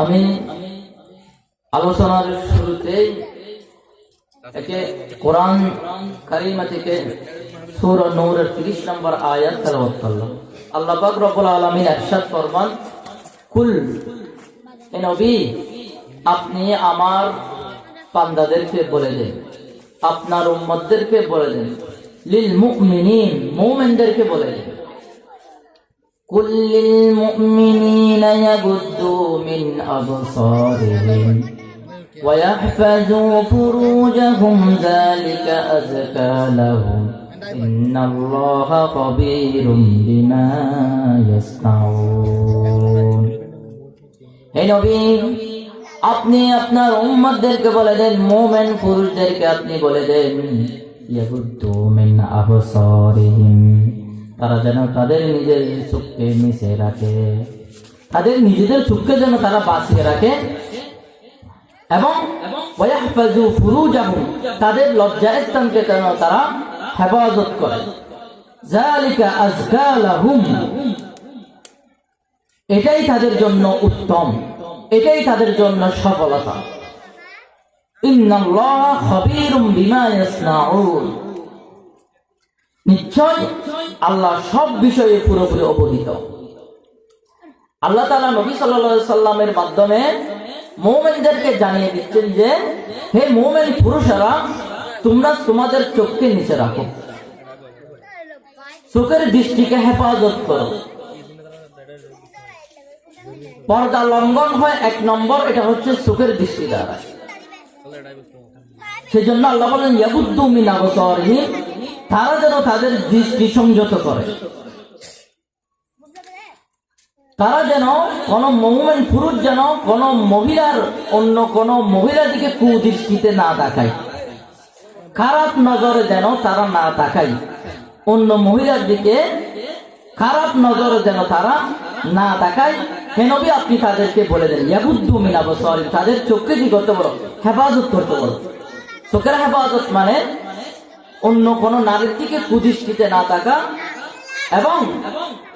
আমি আলোচনার শুরুতে একে কোরআন কারিমা থেকে সূরা নূরের 30 নম্বর আয়াত তেলাওয়াত করলাম। আল্লাহ পাক রব্বুল আলামিন ইরশাদ ফরমান, কুল হে নবী, আপনি আমার বান্দাদেরকে বলে দেন, আপনার উম্মতদেরকে বলে দেন, লিল মুমিনিন, মুমিনদেরকে বলে দেন, কুল লিল মুমিনিনা ইয়াগুদ্দু মিন আবসারিহিম ওয়া ইয়াহফাযু ফুরুজাহুম যালিকা আযকা লাহুম ইন্নাল্লাহা খাবীরুম বিমা ইয়াসনাউন। হে নবী, আপনি আপনার উম্মতদেরকে বলে দেন, মুমিন পুরুষদেরকে আপনি বলে দেন, ইয়াগুদ্দু মিন আবসারিহিম, তারা যেন তাদের নিজের চোখকে নিচে রাখে, তাদের নিজেদের চোখকে যেন তারা বাঁচিয়ে রাখে, এবং ওয়াহফাজু ফুরুজাহুম, তাদের লজ্জাস্থানকে যেন তারা হেফাজত করে, যালিকা আযকা লাহুম, এটাই তাদের জন্য উত্তম, এটাই তাদের জন্য সফলতা। ইন্নাল্লাহা খাবীরুম বিমা ইয়াসনাউন, নিশ্চয় আল্লাহ সব বিষয়ে পুরোপুরি অবহিত। আল্লাহ তাআলা নবী সাল্লাল্লাহু আলাইহি সাল্লামের মাধ্যমে মুমিনদেরকে জানিয়ে দিচ্ছেন যে, হে মুমিন পুরুষেরা, তোমরা তোমাদের চোখকে নিচে রাখো, চোখের দৃষ্টিকে হেফাজত করো। পর্দা লঙ্ঘন হয় 1 নম্বর, এটা হচ্ছে চোখের দৃষ্টি দ্বারা। সেজন্য আল্লাহ বলেন, ইয়াগুদ্দু মিন আবসারিহিম, তারা যেন তাদের দৃষ্টি সংযত করে, তারা যেন কোন মুমিন পুরুষ যেন কোন মহিলার অন্য কোন মহিলার দিকে কুদৃষ্টিতে না তাকায়, খারাপ নজরে যেন তারা না তাকায়, অন্য মহিলার দিকে খারাপ নজরে যেন তারা না তাকায়। হে নবী, আপনি তাদেরকে বলে দেন, ইয়াগুদ্দু মিন আবসারিহিম, তাদের চোখকে কি করতে বলো? হেফাজত করতে বলো। চোখের হেফাজত মানে অন্য কোন নারীর দিকে কুদৃষ্টিতে না থাকা এবং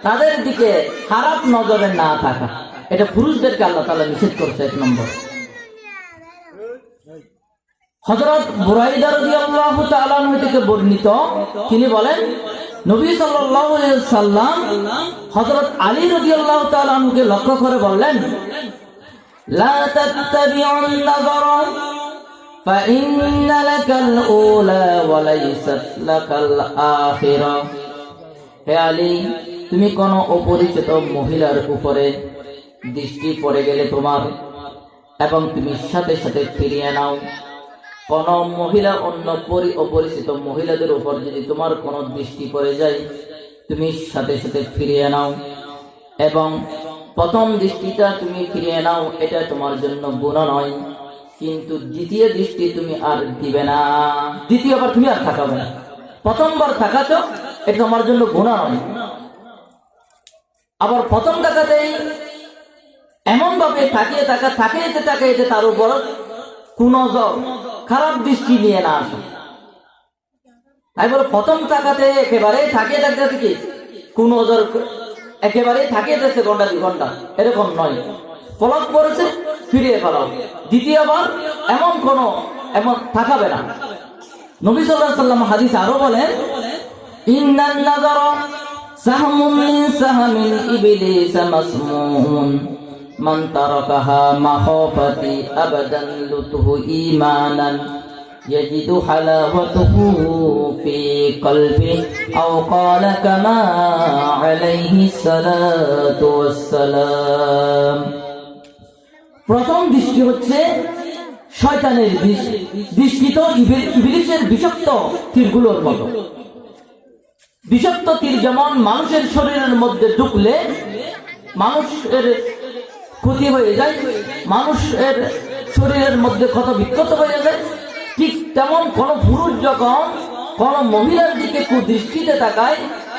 তাদের দিকে খারাপ নজরে না থাকা, এটা পুরুষদেরকে আল্লাহ তাআলা নিষেধ করছে। 1 নম্বর। হযরত বুরাইদা রাদিয়াল্লাহু তাআলা আনহু থেকে বর্ণিত, তিনি বলেন, নবী সাল্লাল্লাহু আলাইহি সাল্লাম হযরত আলী রাদিয়াল্লাহু তাআলা আনহুকে লক্ষ্য করে বললেন, লা তাত্তাবিউন নাযারা ফাইন্না লাকাল উলা ওয়া লাইসাত লাকাল আখিরা। হে আলী, তুমি কোন অপরিচিত মহিলার উপরে দৃষ্টি পড়ে গেলে তোমার, এবং তুমি সাথে সাথে ফিরিয়ে নাও। কোন মহিলা অন্য অপরিচিত মহিলাদের উপর যদি তোমার কোন দৃষ্টি পড়ে যায়, তুমি সাথে সাথে ফিরিয়ে নাও, এবং প্রথম দৃষ্টিটা তুমি ফিরিয়ে নাও, এটা তোমার জন্য গুনাহ নয়, কিন্তু দ্বিতীয় দৃষ্টি তুমি আর দিবে না, দ্বিতীয়বার তুমি আর তাকাবে না। প্রথমবার তাকাচ্ছ, এটা তোমার জন্য গুনাহ নয়। আবার প্রথম তাকাতেই এমন ভাবে তাকাইতে তার উপর কুনজর, খারাপ দৃষ্টি নিয়ে না আসে। তাই বলে প্রথম তাকাতে একেবারে থাকিয়ে থাকতে কি কুনজর একেবারে থাকিয়ে যাচ্ছে ঘন্টা 2 ঘন্টা, এরকম নয়। পলক পড়েছে, ফিরিয়ে ফেলাও। দ্বিতীয়বার এমন তাকাবে না। নবী সাল্লাল্লাহু আলাইহি সাল্লাম হাদিস আরো বলেন, ইন্নান নাযারা সাহমুন মিন সাহামিল ইবলিস মাসমুন মান তারাকাহা মাখাফাতি আবাদান লুতুহু ঈমানান ইয়াজিদু হালাওয়াতুহু ফি কলবি আও ক্বালা কামা আলাইহিস সালাতু ওয়াস সালাম। প্রথম দৃষ্টি হচ্ছে শয়তানের দৃষ্টি, তো ইবলিসের বিষাক্ত তীরগুলোর মতো। বিষাক্ত তীর যেমন মানুষের শরীরের মধ্যে ঢুকলে মানুষের ক্ষতি হয়ে যায়, মানুষের শরীরের মধ্যে ক্ষত বিক্ষত হয়ে যায়, ঠিক তেমন কোন পুরুষ যখন কোন মহিলার দিকে কুদৃষ্টিতে তাকায়,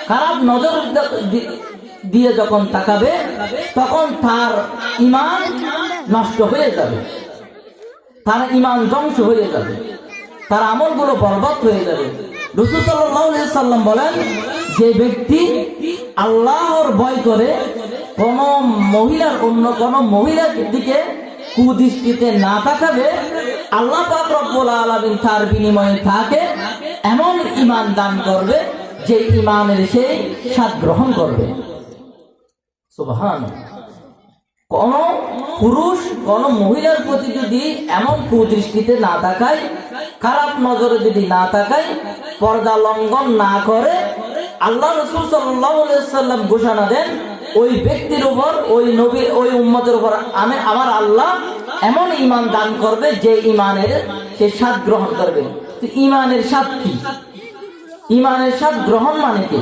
খারাপ নজর দিয়ে যখন তাকাবে, তখন তার ঈমান নষ্ট হয়ে যাবে, তার ঈমান ধ্বংস হয়ে যাবে, তার আমলগুলো বরবাদ হয়ে যাবে। রাসূল সাল্লাল্লাহু আলাইহি সাল্লাম বলেন, যে ব্যক্তি আল্লাহর ভয় করে কোন মহিলার অন্য কোন মহিলার দিকে কুদৃষ্টিতে না তাকাবে, আল্লাহ পাক রব্বুল আলামিন তার বিনিময়ে তাকে এমন ঈমান দান করবে যে ঈমানের সেই স্বাদ গ্রহণ করবে। সুবহানাল্লাহ। কোন পুরুষ কোন মহিলার প্রতি যদি এমন কুদৃষ্টিতে না তাকায়, খারাপ নজরে যদি না তাকায়, পর্দা লঙ্ঘন না করে, আল্লাহ রাসূল সাল্লাল্লাহু আলাইহি ওয়াসাল্লাম ঘোষণা দেন ওই ব্যক্তির উপর, ওই নবীর, ওই উম্মতের উপর আমার আল্লাহ এমন ঈমান দান করবে যে ঈমানের সে স্বাদ গ্রহণ করবে। তো ঈমানের স্বাদ কি? ঈমানের স্বাদ গ্রহণ মানে কি?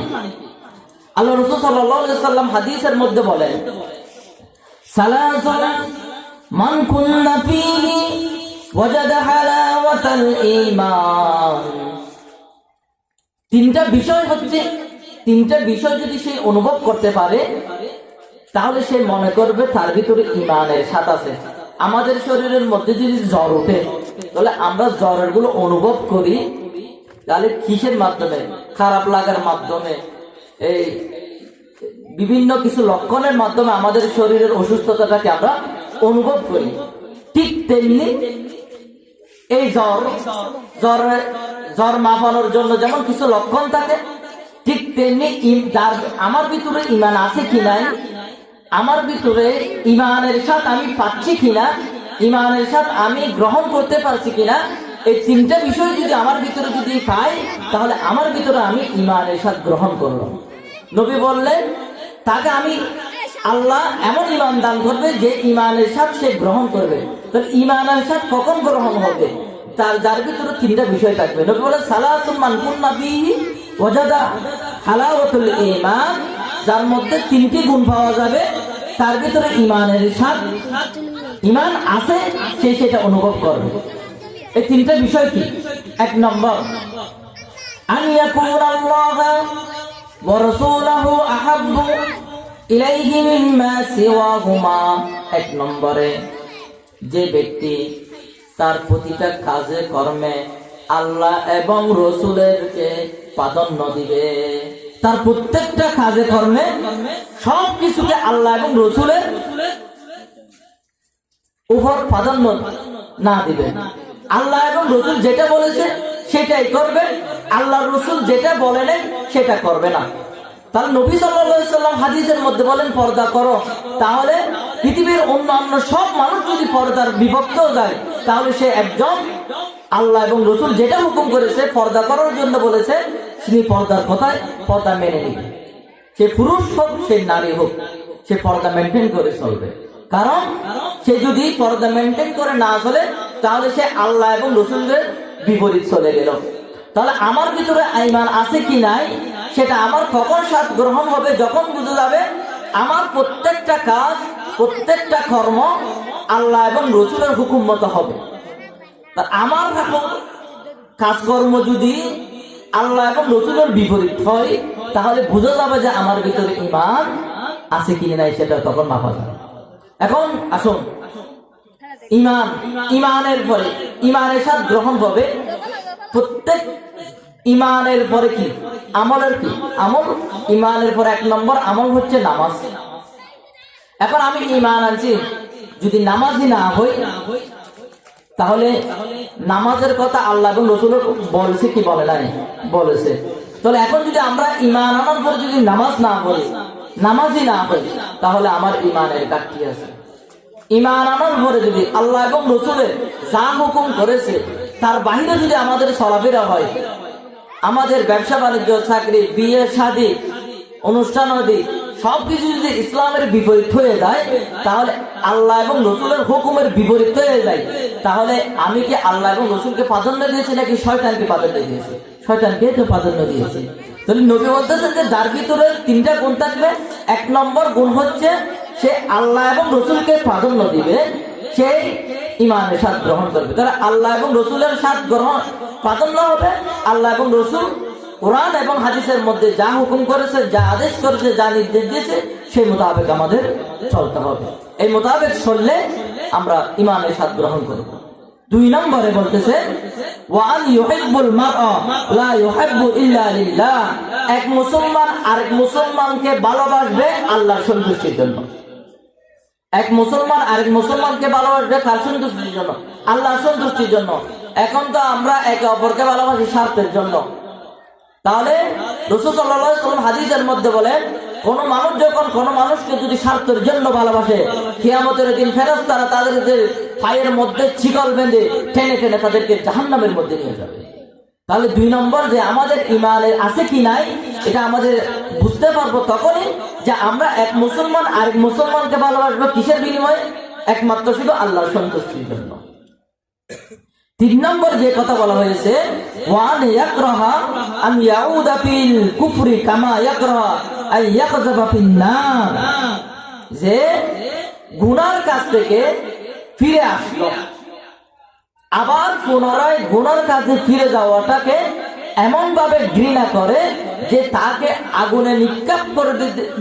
আল্লাহ রাসূল সাল্লাল্লাহু আলাইহি ওয়াসাল্লাম হাদিসের মধ্যে বলেন, সালাসুন মান কুন্না ফীহি ওয়াজাদা হালাওয়াতাল ঈমান। তিনটা বিষয় হচ্ছে, তিনটা বিষয় যদি সে অনুভব করতে পারে তাহলে সে মনে করবে তার ভিতরে ঈমানের স্বাদ আছে। আমাদের শরীরের মধ্যে যদি জ্বর ওঠে, তাহলে আমরা জ্বরের গুলো অনুভব করি তাহলে কিসের মাধ্যমে? খারাপ লাগার মাধ্যমে, এই বিভিন্ন কিছু লক্ষণের মাধ্যমে আমাদের শরীরের অসুস্থতাটাকে আমরা অনুভব করি। ঠিক তেমনি এই জ্বর মাপানোর জন্য যেমন কিছু লক্ষণ থাকে, ঠিক তেমনি আমার ভিতরে ঈমান আছে কি নাই, আমার ভিতরে ঈমানের স্বাদ আমি পাচ্ছি কিনা, ঈমানের স্বাদ আমি গ্রহণ করতে পারছি কিনা, এই তিনটা বিষয় যদি আমার ভিতরে যদি পাই তাহলে আমার ভিতরে আমি ঈমানের স্বাদ গ্রহণ করলাম। নবী বললেন তাকে আমি আল্লাহ এমন ঈমান দান করবে যে ঈমানের স্বাদ সে গ্রহণ করবে। তাহলে ঈমানের স্বাদ কখন গ্রহণ হবে? যার ভিতরে তিনটা বিষয় থাকবে। নবী বলেন সালাসুন মান কুন্না ফীহি ওয়াজাদা হালাওয়াতুল ঈমান। যার মধ্যে তিনটি গুণ পাওয়া যাবে, তার ভিতরে ঈমানের স্বাদ, ঈমান আছে, সে সেটা অনুভব করবে। এই তিনটা বিষয় কি? এক নম্বর, আন ইয়াকুনাল্লাহ ওয়া রাসূলুহু আহাব্বু ইলাইহি মিম্মা সিওয়াহুমা। এক নম্বরে, যে ব্যক্তি তার প্রতিটা কাজে কর্মে আল্লাহ এবং রসুলেরকে প্রাধান্য দিবে, তার প্রত্যেকটা কাজে কর্মে সব কিছুকে আল্লাহ এবং রসুলের উপর প্রাধান্য না দিবে, আল্লাহ এবং রসুল যেটা বলেছে সেটাই করবে, আল্লাহ রসুল যেটা বলেন সেটা করবে না। তাহলে নবী সাল্লাল্লাহু আলাইহি ওয়াসাল্লাম হাদিসের মধ্যে বলেন পর্দা করো, তাহলে পৃথিবীর অন্যান্য সব মানুষ যদি পর্দার বিভক্ত যায় তাহলে সে একজন আল্লাহ এবং রসুল যেটা হুকুম করেছে পর্দা করার জন্য বলেছে তিনি পর্দার কথায় পর্দা মেনে নিবে। সে পুরুষ হোক সে নারী হোক, সে পর্দা মেনটেন করে চলবে। কারণ সে যদি পর্দা মেনটেন করে না চলে তাহলে সে আল্লাহ এবং রসুলের বিপরীত চলে গেল। তাহলে আমার ভিতরে ঈমান আছে কি নাই সেটা আমার কখন স্বাদ গ্রহণ হবে? যখন বুঝে যাবে আমার প্রত্যেকটা কাজ, প্রত্যেকটা কর্ম আল্লাহ এবং রসুলের হুকুম মতো হবে। আমার কাজকর্ম যদি আল্লাহ এবং রসুলের বিপরীত হয় তাহলে বুঝে যাবে যে আমার ভিতরে ঈমান আছে কি নাই, সেটা তখন মাপা যাবে। এখন আসুন, ঈমানের পরে ঈমানের স্বাদ গ্রহণ হবে। প্রত্যেক ঈমানের পরে কি আমলের কি আমল? ঈমানের পরে এক নম্বর আমল হচ্ছে নামাজ। এখন আমি ঈমান আনছি, যদি নামাজই না হই তাহলে নামাজের কথা আল্লাহ এবং রসুল বলেছে কি বলে নাই? বলেছে। তাহলে এখন যদি আমরা ঈমান আনার পরে যদি নামাজ না পড়ি, নামাজই না হই, তাহলে আমার ঈমানের ঘাটতি আছে। ঈমান আনার পরে যদি আল্লাহ এবং রসুলের যা হুকুম করেছে তার বাহিরে যদি আমাদের চলাফেরা হয়, আমাদের ব্যবসা বাণিজ্য, চাকরি, বিয়ে, শাদী, অনুষ্ঠান আদি সবকিছু যদি ইসলামের বিপরীত হয়ে যায়, তাহলে আল্লাহ এবং রসুলের হুকুমের বিপরীত হয়ে যায়, তাহলে আমি কি আল্লাহ এবং রসুলকে প্রাধান্য দিয়েছি নাকি শয়তানকে প্রাধান্য দিয়েছি? শয়তানকে তো প্রাধান্য দিয়েছি। তাহলে নবী বলতেছেন যে যার ভিতরে তিনটা গুণ থাকবে, এক নম্বর গুণ হচ্ছে সে আল্লাহ এবং রসুলকে প্রাধান্য দিবে, সেই ঈমানের স্বাদ গ্রহণ করবে। তাহলে আল্লাহ এবং রসুলের স্বাদ গ্রহণ প্রাধান্য হবে। আল্লাহ এবং রসুল কোরআন এবং হাদিসের মধ্যে যা হুকুম করেছে, যা আদেশ করেছে, যা নির্দেশ দিয়েছে, সেই মোতাবেক আমাদের চলতে হবে। এই মোতাবেক চললে আমরা ঈমানের স্বাদ গ্রহণ করব। দুই নম্বরে বলতেছে ওয়ান ইউহিব্বুল মারআ লা ইউহিব্বু ইল্লা লিল্লাহ। এক মুসলমান আরেক মুসলমানকে ভালোবাসবে আল্লাহর সন্তুষ্টির জন্য। এক মুসলমান আরেক মুসলমানকে ভালোবাসবে কার সন্তুষ্টির জন্য? আল্লাহর সন্তুষ্টির জন্য। এখন তো আমরা একে অপরকে ভালোবাসি স্বার্থের জন্য। তাহলে রাসূল সাল্লাল্লাহু আলাইহি ওয়াসাল্লাম হাদিসের মধ্যে বলেন, কোন মানুষ যখন কোন মানুষকে যদি স্বার্থের জন্য ভালোবাসে, কিয়ামতের দিন ফেরেশতারা তাদের পায়ের মধ্যে শিকল বেঁধে টেনে টেনে তাদেরকে জাহান্নামের মধ্যে নিয়ে যাবে। তাহলে 2 নম্বর যে আমাদের ঈমানের আছে কি নাই এটা আমাদের বুঝতে পারবো তখনই যে আমরা এক মুসলমান আরেক মুসলমানকে ভালোবাসবো কিসের বিনিময়ে? একমাত্র শুধু আল্লাহর সন্তুষ্টির জন্য। 3 নম্বর যে কথা বলা হয়েছে, ওয়ান ইয়াকরাহা আন ইয়াউদা ফিল কুফরি কামা ইয়াকরাহা আন ইয়াকযাবা ফিন নার, যে গুনার কাছ থেকে ফিরে আসলো, আবার পুনরায় গুনার কাছে ফিরে যাওয়াটাকে এমন ভাবে ঘৃণা করে যে তাকে আগুনে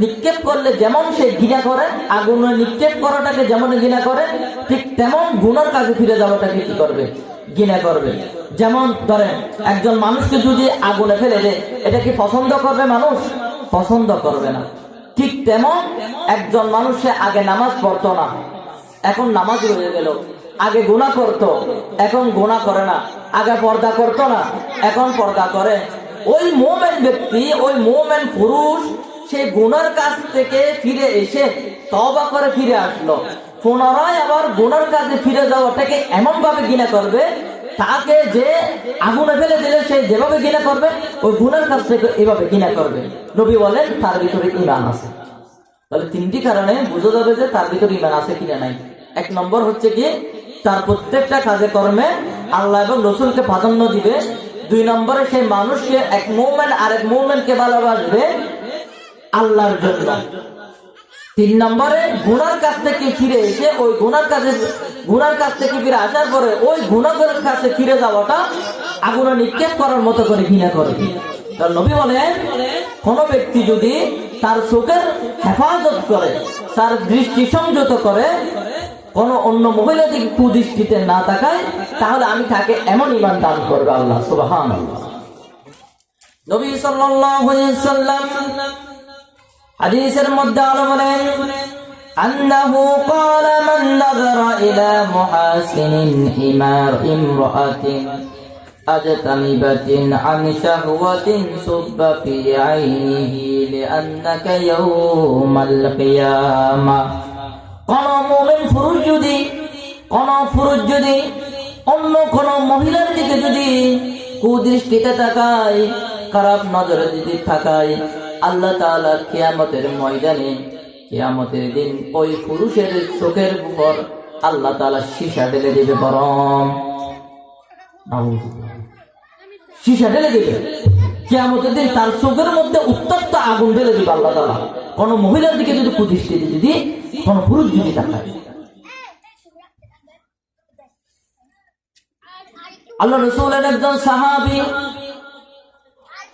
নিক্ষেপ করলে যেমন সে ঘৃণা করে, আগুনে নিক্ষেপ করাটাকে যেমন ঘৃণা করে, ঠিক তেমন গুনার কাছে ফিরে যাওয়াটাকে কি করবে? ঘৃণা করবে। যেমন ধরেন একজন মানুষকে যদি আগুনে ফেলে দেয়, এটা কি পছন্দ করবে মানুষ? পছন্দ করবে না। ঠিক তেমন একজন মানুষে আগে নামাজ পড়তো না, এখন নামাজ হয়ে গেল। আগে গুনাহ করতো, এখন গুনাহ করে না। আগে পর্দা করতো না, এখন পর্দা করে। ওই মুমিন ব্যক্তি, ওই মুমিন পুরুষ সেই গুনার কাছ থেকে ফিরে এসে তওবা করে ফিরে আসলো, পুনরায় আবার গুনার কাছে ফিরে যাওয়াটাকে এমন ভাবে ঘৃণা করবে, তাকে যে আগুনে ফেলে দিলে সে যেভাবে ঘৃণা করবে, ওই গুনার কাছ থেকে এভাবে ঘৃণা করবে। নবী বলেন তার ভিতরে ঈমান আছে। তাহলে 3টি কারণে বোঝা যাবে যে তার ভিতরে ঈমান আছে কিনা নাই। 1 নম্বর হচ্ছে কি, তার প্রত্যেকটা কাজে কর্মে আল্লাহ এবং রাসূলকে প্রাধান্য দিবে। 2 নম্বরে সেই মানুষকে এক মুমিন আরেক মুমিনকে ভালোবাসবে আল্লাহর জন্য। 3 নম্বরে গুনার কাছ থেকে ফিরে এসে ওই গুনার কাছ থেকে ফিরে আসার পরে ওই গুনাহের কাছে ফিরে যাওয়াটা আগুনে নিক্ষেপ করার মতো করে ঘৃণা করবে। তার নবী বলেন, কোন ব্যক্তি যদি তার চোখের হেফাজত করে, তার দৃষ্টি সংযত করে, কোন অন্য মহিলা দিকে কুদৃষ্টিতে না তাকায়, তাহলে আমি তাকে এমন ঈমান দান করব আল্লাহ সুবহানাল্লাহ। নবী সাল্লাল্লাহু আলাইহি ওয়াসাল্লাম হাদিসের মধ্যে আরো বলেন, আন্নাহু ক্বালা মান নাযারা ইলা মুহাসিনিন ইমরাআতিন আজতানিবাতিন আন শাহওয়াতিন সুব্বা ফি আইনিহি লিআন্নাকা ইয়াউমাল কিয়ামাহ। কোন মুমিন পুরুষ যদি অন্য কোন মহিলার দিকে যদি কুদৃষ্টিতে তাকায়, খারাপ নজরে যদি তাকায়, আল্লাহ তাআলা কিয়ামতের ময়দানে, কিয়ামতের দিন ওই পুরুষের চোখের উপর আল্লাহ তাআলা সীসা ঢেলে দেবে। গরম সীসা ঢেলে দেবে কিয়ামতের দিন, তার চোখের মধ্যে উত্তপ্ত আগুন ঢেলে দিবে আল্লাহ তাআলা, কোন মহিলার দিকে যদি কুদৃষ্টিতে যদি কোন পুরুষ যদি তাকায়। আল্লাহ রাসূলের একজন সাহাবী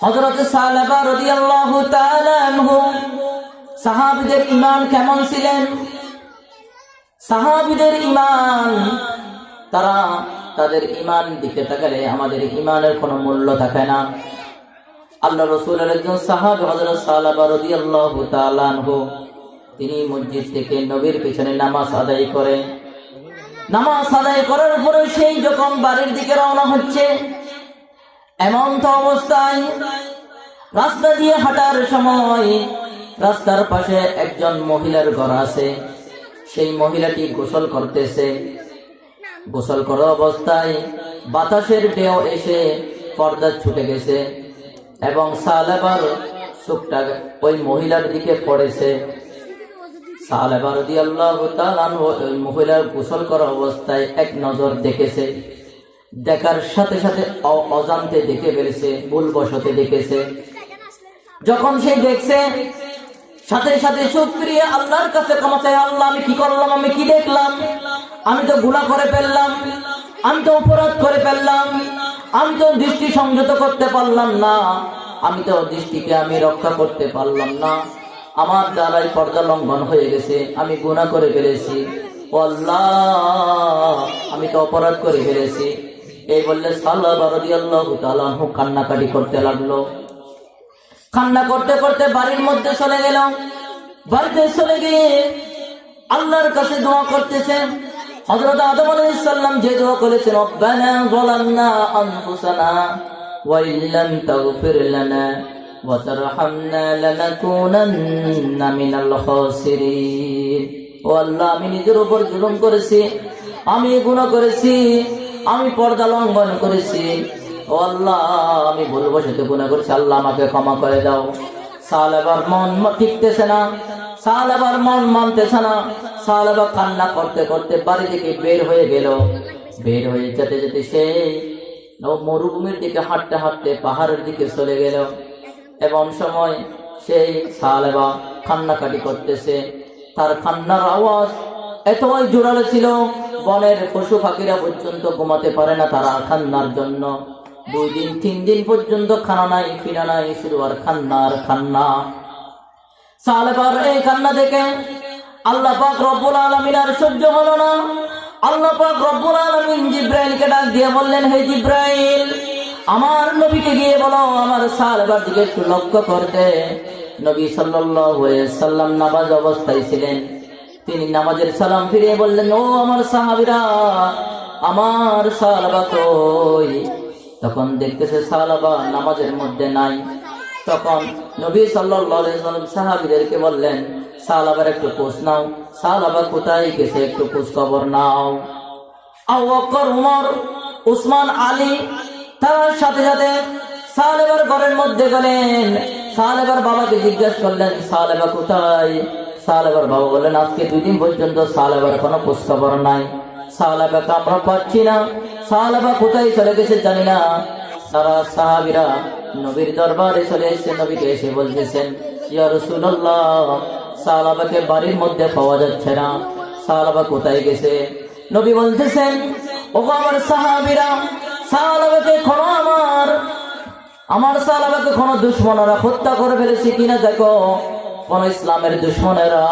হযরত সালাবা রাদিয়াল্লাহু তাআলা আনহু, সাহাবীদের ঈমান কেমন ছিলেন? সাহাবীদের ঈমান, তারা তাদের ঈমান দিকে তাকালে আমাদের ঈমানের কোনো মূল্য থাকে না। আল্লাহ রাসূলের একজন সাহাবী হযরত সালাবা রাদিয়াল্লাহু তাআলা আনহু, তিনি মসজিদ থেকে নবীর পিছনে নামাজ আদায় করে, নামাজ আদায় করার পরে সেই যখন বাড়ির দিকে রওনা হচ্ছে, এমন তো অবস্থায় রাস্তা দিয়ে হাঁটার সময় রাস্তার পাশে একজন মহিলার ঘর আছে। সেই মহিলাটি গোসল করতেছে। গোসল করা অবস্থায় বাতাসের ঢেউ এসে পর্দা ছুটে গেছে এবং সালাবার চোখটা ওই মহিলার দিকে পড়েছে। সালাবা রাদিয়াল্লাহু তাআলা ওই মহিলার গোসল করা অবস্থায় এক নজর দেখেছে। দেখার সাথে সাথে অজান্তে দেখে ফেলেছে, ভুলবশতে দেখেছে। যখন সে দেখছে, সাথে সাথে চোখ ফিরিয়ে আল্লাহর কাছে ক্ষমা চায়, আল্লাহ আমি কি করলাম, আমি কি দেখলাম, আমি তো গুনাহ করে ফেললাম, আমি তো অপরাধ করে ফেললাম, আমি তো দৃষ্টি সংযত করতে পারলাম না, আমি তো দৃষ্টিকে আমি রক্ষা করতে পারলাম না, আমার দ্বারাই পর্দা লঙ্ঘন হয়ে গেছে, আমি গুনাহ করে ফেলেছি, ও আল্লাহ আমি তো অপরাধ করে ফেলেছি। এই বললে সালাবা রাদিয়াল্লাহু তাআলা আনহু কান্নাকাটি করতে লাগলো। কান্না করতে করতে বাড়ির মধ্যে চলে গেল। বাড়িতে চলে গিয়ে আল্লাহর কাছে দোয়া করতেছে। হযরত আদম আলাইহিস সালাম যে দোয়া করেছেন, রব্বানা যালামনা আনফুসানা ওয়া ইল্লাম তাগফির লানা ওয়া তারহামনা লানাকুনান্না মিনাল খাসিরিন। ও আল্লাহ, আমি নিজের উপর জুলুম করেছি, আমি গুনাহ করেছি, আমি পর্দা লঙ্ঘন করেছি। ও আল্লাহ, আমি ভুলবশত গুনাহ করেছি, আল্লাহ আমাকে ক্ষমা করে দাও। সালেবার মন টিকতেছে না, সালেবার মন মানতেছে না। সালেবা কান্না করতে করতে বাড়ি থেকে বের হয়ে গেল। বের হয়ে যেতে যেতে সে মরুভূমির দিকে হাঁটতে হাঁটতে পাহাড়ের দিকে চলে গেল। এমন সময় সেই সালেবা কান্নাকাটি করতেছে। তার কান্নার আওয়াজ এতই জোরালো ছিল, বনের পশু পাখিরা পর্যন্ত ঘুমাতে পারে না তারা কান্নার জন্য। 2 দিন 3 দিন পর্যন্ত খানা নাই, পিনা নাই, শুধু আর কান্নার কান্না। সালেবার এই কান্না দেখে আল্লাহ পাক রব্বুল আলামিন আর সহ্য হলো না। আল্লাহ পাক রব্বুল আলামিন জিব্রাইলকে ডাক দিয়ে বললেন, হে জিব্রাইল, আমার নবীকে গিয়ে বলো আমার সালেবার দিকে একটু লক্ষ্য করতে। নবী সাল্লাল্লাহু আলাইহি সাল্লাম নামাজ অবস্থায় ছিলেন। তিনি নামাজের সালাম ফিরিয়ে বললেন, ও আমার সাহাবীরা, আমার সালেবা কই? তখন দেখতেছে সালেবা নামাজের মধ্যে নাই। তখন নবী সাল্লাল্লাহু আলাইহি ওয়াসাল্লাম সাহাবীদেরকে বললেন, সালেবার একটু খোঁজ নাও, সালেবা কোথায় গেছে একটু খোঁজ খবর নাও। আবু বকর, উমর, উসমান, আলী তার সাথে সাথে সালেবার ঘরের মধ্যে গেলেন। সালেবার বাবাকে জিজ্ঞাসা করলেন, সালেবা কোথায়? সালেবার বাবা বললেন, আজকে 2 দিন পর্যন্ত সালেবার কোনো খোঁজ খবর নাই। সালেবাকে আমরা পাচ্ছি না, সালেবা কোথায় চলে গেছে জানি না। সারা সাহাবীরা নবীর দরবারে চলে এসে নবীকে এসে বলতেছেন, ইয়া রাসূলুল্লাহ, সালেবাকে বাড়ির মধ্যে পাওয়া যাচ্ছে না, সালেবা কোথায় গেছে? নবী বলতেছেন, ও আমার সাহাবীরা, সালেবাকে খনো আমার সালেবাকে কোনো দুশমনেরা হত্যা করে ফেলেছে কিনা দেখো। কোন ইসলামের দুশমনেরা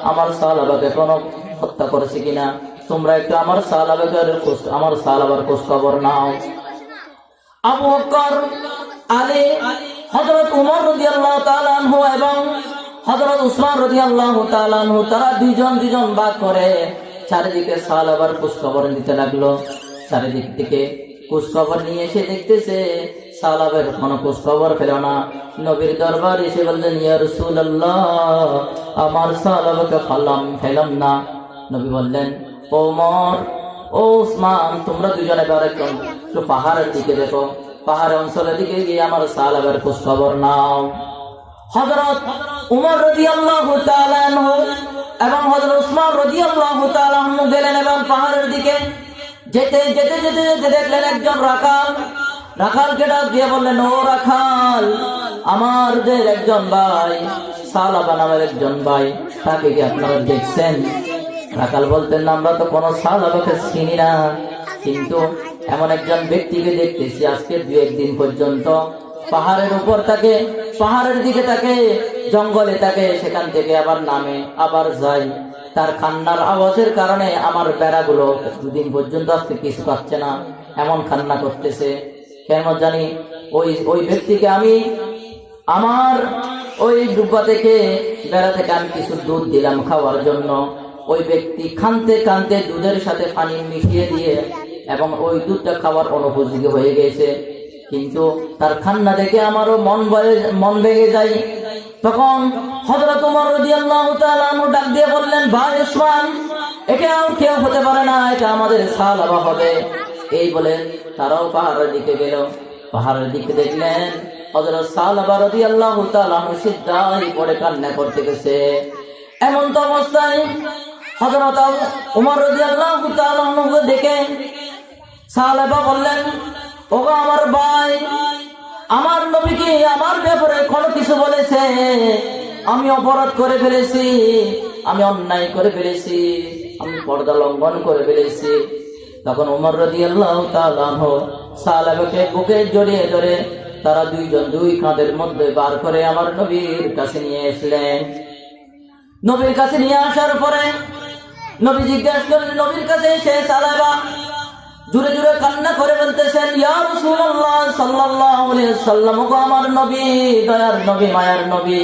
আমার সালেবাকে কোনো হত্যা করেছে কিনা, তোমরা একটু আমার সালেবার খোঁজ খবর নাও। আবু বকর, আলী, হযরত উমর রাদিয়াল্লাহু তাআলা আনহু এবং হযরত উসমান রাদিয়াল্লাহু তাআলা আনহু তারা দুজন ভাগ করে চারিদিকে সালেবার খোঁজ খবর নিতে লাগলো। চারিদিক থেকে খোঁজ খবর নিয়ে এসে দেখতেছে সালেবের কোনো খোঁজ খবর পেল না। নবীর দরবার এসে বললেন, ইয়া রাসূলুল্লাহ, আমার সালেবাকে পেলাম না। নবী বললেন, ও ওমর, ও উসমান, তোমরা দুজনে একটু পাহাড়ের দিকে দেখো, পাহাড়ের অঞ্চলের দিকে গিয়ে আমার সালেবের খোঁজ খবর নাও। হযরত উমর রাদিয়াল্লাহু তাআলা আনহু এবং হযরত উসমান রাদিয়াল্লাহু তাআলা আনহু গেলেন এবং পাহাড়ের দিকে যেতে যেতে যেতে যেতে দেখলেন একজন রাখালকে ডাক দিয়ে বললেন, ও রাখাল, আমার যে একজন ভাই সালেবা নামের একজন ভাই, তাকে কি আপনারা দেখছেন? রাখাল বলতেন, আমরা তো কোনো সালেবাকে চিনি না, কিন্তু এমন একজন ব্যক্তিকে দেখতেছি আজকে 2-1 দিন পর্যন্ত পাহাড়ের উপর থাকে, পাহাড়ের দিকে থাকে, জঙ্গলে থাকে, সেখান থেকে আবার নামে আবার যায়। তার কান্নার আওয়াজের কারণে আমার বেড়াগুলো 2 দিন পর্যন্ত আজকে কিছু পাচ্ছে না, এমন কান্না করতেছে। কেন জানি ওই ব্যক্তিকে আমি আমার ওই ডুব্বা থেকে বেড়া থেকে আমি কিছু দুধ দিলাম খাওয়ার জন্য। ওই ব্যক্তি কাঁদতে কাঁদতে দুধের সাথে পানি মিশিয়ে দিয়ে এবং ওই দুধটা খাওয়ার অনুপযোগী হয়ে গেছে, কিন্তু তার কান্না দেখে আমারও মন ভেঙে যায়। তখন হযরত উমর রাদিয়াল্লাহু তাআলা আনহু ডাক দিয়ে বললেন, ভাই উসমান, এটা আর কেউ হতে পারে না, এটা আমাদের সালেবা হবে। এই বলে তারাও পাহাড়ের দিকে গেল। পাহাড়ের দিকে দেখলেন হযরত সালেবা রাদিয়াল্লাহু তাআলা আনহু সিজদায় পড়ে কান্না করতে গেছে। এমন তো অবস্থায় হযরত উমর রাদিয়াল্লাহু তাআলা আনহু দেখে সালেবা বললেন, ওগো আমার ভাই, আমার নবী কি আমার ব্যাপারে কোনো কিছু বলেছে? আমি অপরাধ করে ফেলেছি, আমি অন্যায় করে ফেলেছি, আমি পর্দা লঙ্ঘন করে ফেলেছি। তখন উমর রাদিয়াল্লাহু তাআলা আনহু সালেবাকে বুকে জড়িয়ে ধরে তারা দুই কাঁধের মধ্যে বার করে আমার নবীর কাছে নিয়ে আসলেন। নবীর কাছে নিয়ে আসার পরে নবী জিজ্ঞাসা করলেন, নবীর কাছে এসে সালেবা জোরে জোরে কান্না করে বলতেছেন, ইয়া রাসূলুল্লাহ সাল্লাল্লাহু আলাইহি ওয়াসাল্লাম, গো আমার নবী, দয়ার নবী, মায়ার নবী,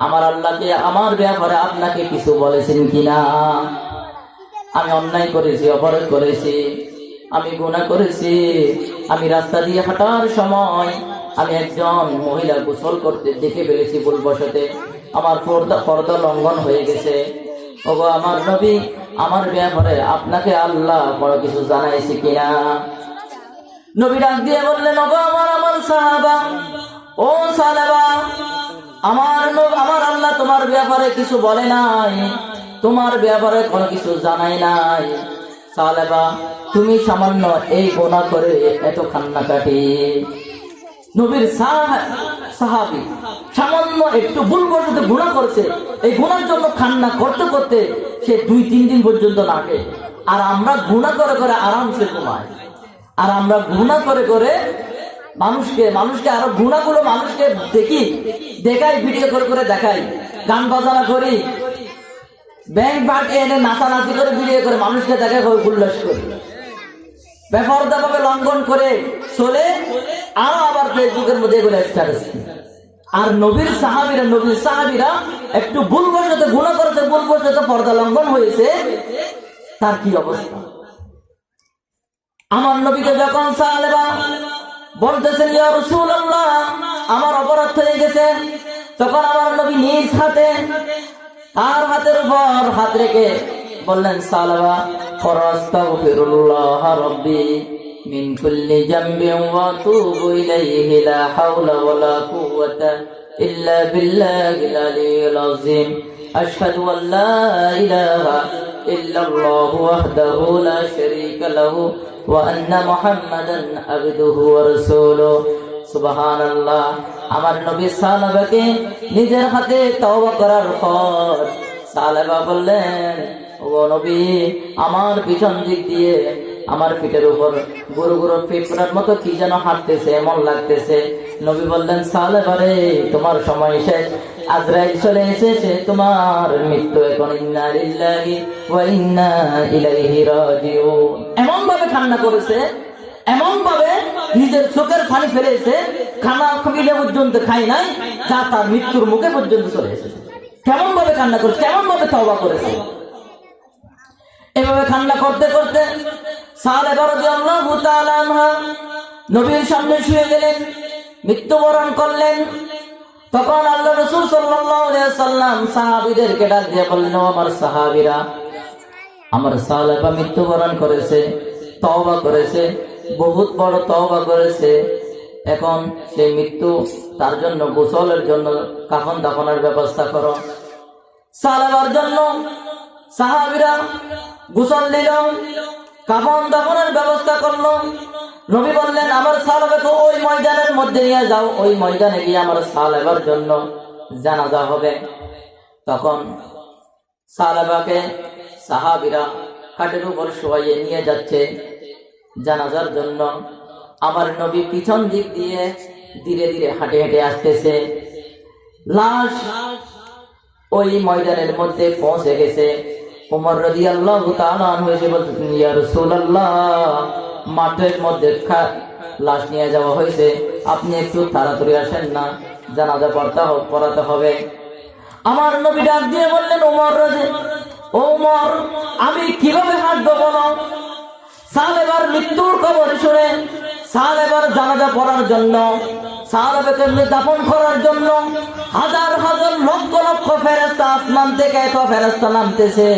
আমার আল্লাহকে আমার ব্যাপারে আপনাকে কিছু বলেছেন কিনা? আমি অন্যায় করেছি, অপরাধ করেছি, আমি গুনাহ করেছি। আমি রাস্তা দিয়ে হাঁটার সময় আমি একজন মহিলা গোসল করতে দেখে ফেলেছি ভুলবশতে, আমার পর্দা লঙ্ঘন হয়ে গেছে। ওগো আমার নবী, আমার ব্যাপারে আপনাকে আল্লাহ বড় কিছু জানাইছে কিনা? নবী ডাক দিয়ে বললেন, ওগো আমার সাহাবা, ও সাহাবা, আমার আল্লাহ তোমার ব্যাপারে কিছু বলে নাই, তোমার ব্যাপারে কোনো কিছু জানাই নাই। সাহাবা, তুমি সামান্য এই গুনাহ করে এত কান্নাকাটি। নবীর সাহাবী সামান্য একটু ভুলবশত গুনাহ করছে, এই গুনার জন্য কান্না করতে করতে সে 2-3 দিন পর্যন্ত লাগে। আর আমরা গুনাহ করে করে আরামসে ঘুমাই, আর আমরা গুনাহ করে করে মানুষকে আরো গুনাহগুলো মানুষকে দেখাই, ভিডিও করে করে দেখাই, গান বাজনা করি, ব্যাংক বাট এনে নাচানাচি করে ভিডিও করে মানুষকে দেখাই, উল্লাস করি, বেপরদাভাবে লঙ্ঘন করে চলে, আর আবার ফেসবুকের মধ্যে এগুলো স্ট্যাটাস। আর নবীর সাহাবীরা একটু ভুলবশত গুনাহ করেছে, ভুলবশত পর্দা লঙ্ঘন হয়েছে, তার কি অবস্থা? আমার নবীকে যখন সাহাবা বলতেছেন, ইয়া রাসূলুল্লাহ, আমার অপরাধ হয়ে গেছে, তখন আমার নবী নিজ হাতে তার হাতের উপর হাত রেখে বললেন, সাহাবা, ফারাস্তাগফিরুল্লাহ রাব্বি মিন কুল্লি জামবিন ওয়া তুবু ইলাইহি, লা হাওলা ওয়ালা কুওয়াতা ইল্লা বিল্লাহিল আলিয়্যিল আযীম, আশহাদু আল লা ইলাহা ইল্লাল্লাহু ওয়াহদাহু লা শারীকা লাহু ওয়া আন্না মুহাম্মাদান আবদুহু ওয়া রাসূলুহু। সুবহানাল্লাহ। আমার নবী সাহাবাকে নিজের হাতে তওবা করার পর সাহাবা বললেন, ও নবী, আমার পিছন দিক দিয়ে আমার পিঠের উপর গুরু গুরু পিঁপড়ার মতো কি যেন হাঁটতেছে, এমন লাগতেছে। নবী বললেন, সাহাবা রে, তোমার সময় শেষ, আজরাইল চলে এসেছে, তোমার মৃত্যু এখন। ইন্না লিল্লাহি ওয়া ইন্না ইলাইহি রাজিউন। এমন ভাবে কান্না করেছে, এমন ভাবে নিজের চোখের পানি ফেলেছে, খানা খাবিলে পর্যন্ত খাই নাই, যা তার মৃত্যুর মুখে পর্যন্ত চলে এসেছে। কেমন ভাবে কান্না করেছে, কেমন ভাবে তওবা করেছে। এভাবে কান্না করতে করতে সাহাবা রাদিয়াল্লাহু তাআলা আনহা নবীর সামনে শুয়ে গেলেন, মৃত্যুবরণ করলেন। তখন আল্লাহ রাসূল সাল্লাল্লাহু আলাইহি ওয়াসাল্লাম সাহাবীদেরকে ডাক দিয়ে বললেন, আমার সাহাবীরা, আমার সাহাবা মৃত্যুবরণ করেছে, তওবা করেছে, বহুত বড় তওবা করেছে। এখন সেই মৃত্যু, তার জন্য গোসলের জন্য কাফন দাফনের ব্যবস্থা করো। সাহাবার জন্য সাহাবীরা গোসল দিল, কাফন দাফনের ব্যবস্থা করলো। নবী বললেন, আমার সাহাবাকে ওই ময়দানের মধ্যে নিয়ে যাও, ওই ময়দানে গিয়ে আমার সাহাবার জন্য জানাজা হবে। তখন সাহাবীরা খাটের উপর শোয়াইয়ে নিয়ে যাচ্ছে জানাজার জন্য। আমার নবী পিছন দিক দিয়ে ধীরে ধীরে হাঁটে হেঁটে আসতেছে। লাশ ওই ময়দানের মধ্যে পৌঁছে গেছে। ওমর রাদিয়াল্লাহু তাআলা আনহু এসে বলতেন, ইয়া রাসূলুল্লাহ, মাঠের মধ্যে লাশ নিয়ে যাওয়া হয়েছে, আপনি একটু তাড়াতাড়ি আসেন না, জানাজা পড়াতে হবে। আমার নবী ডাক দিয়ে বললেন, ওমর, আমি কিভাবে হাঁটবো বলো? সাহাবার মৃত্যুর খবর শুনে সাহাবার জানাজা পড়ার জন্য, সাহাবাকে দাফন করার জন্য হাজার হাজার লক্ষ লক্ষ ফেরেশতা আসমান থেকে এত ফেরেশতা নামতেছে,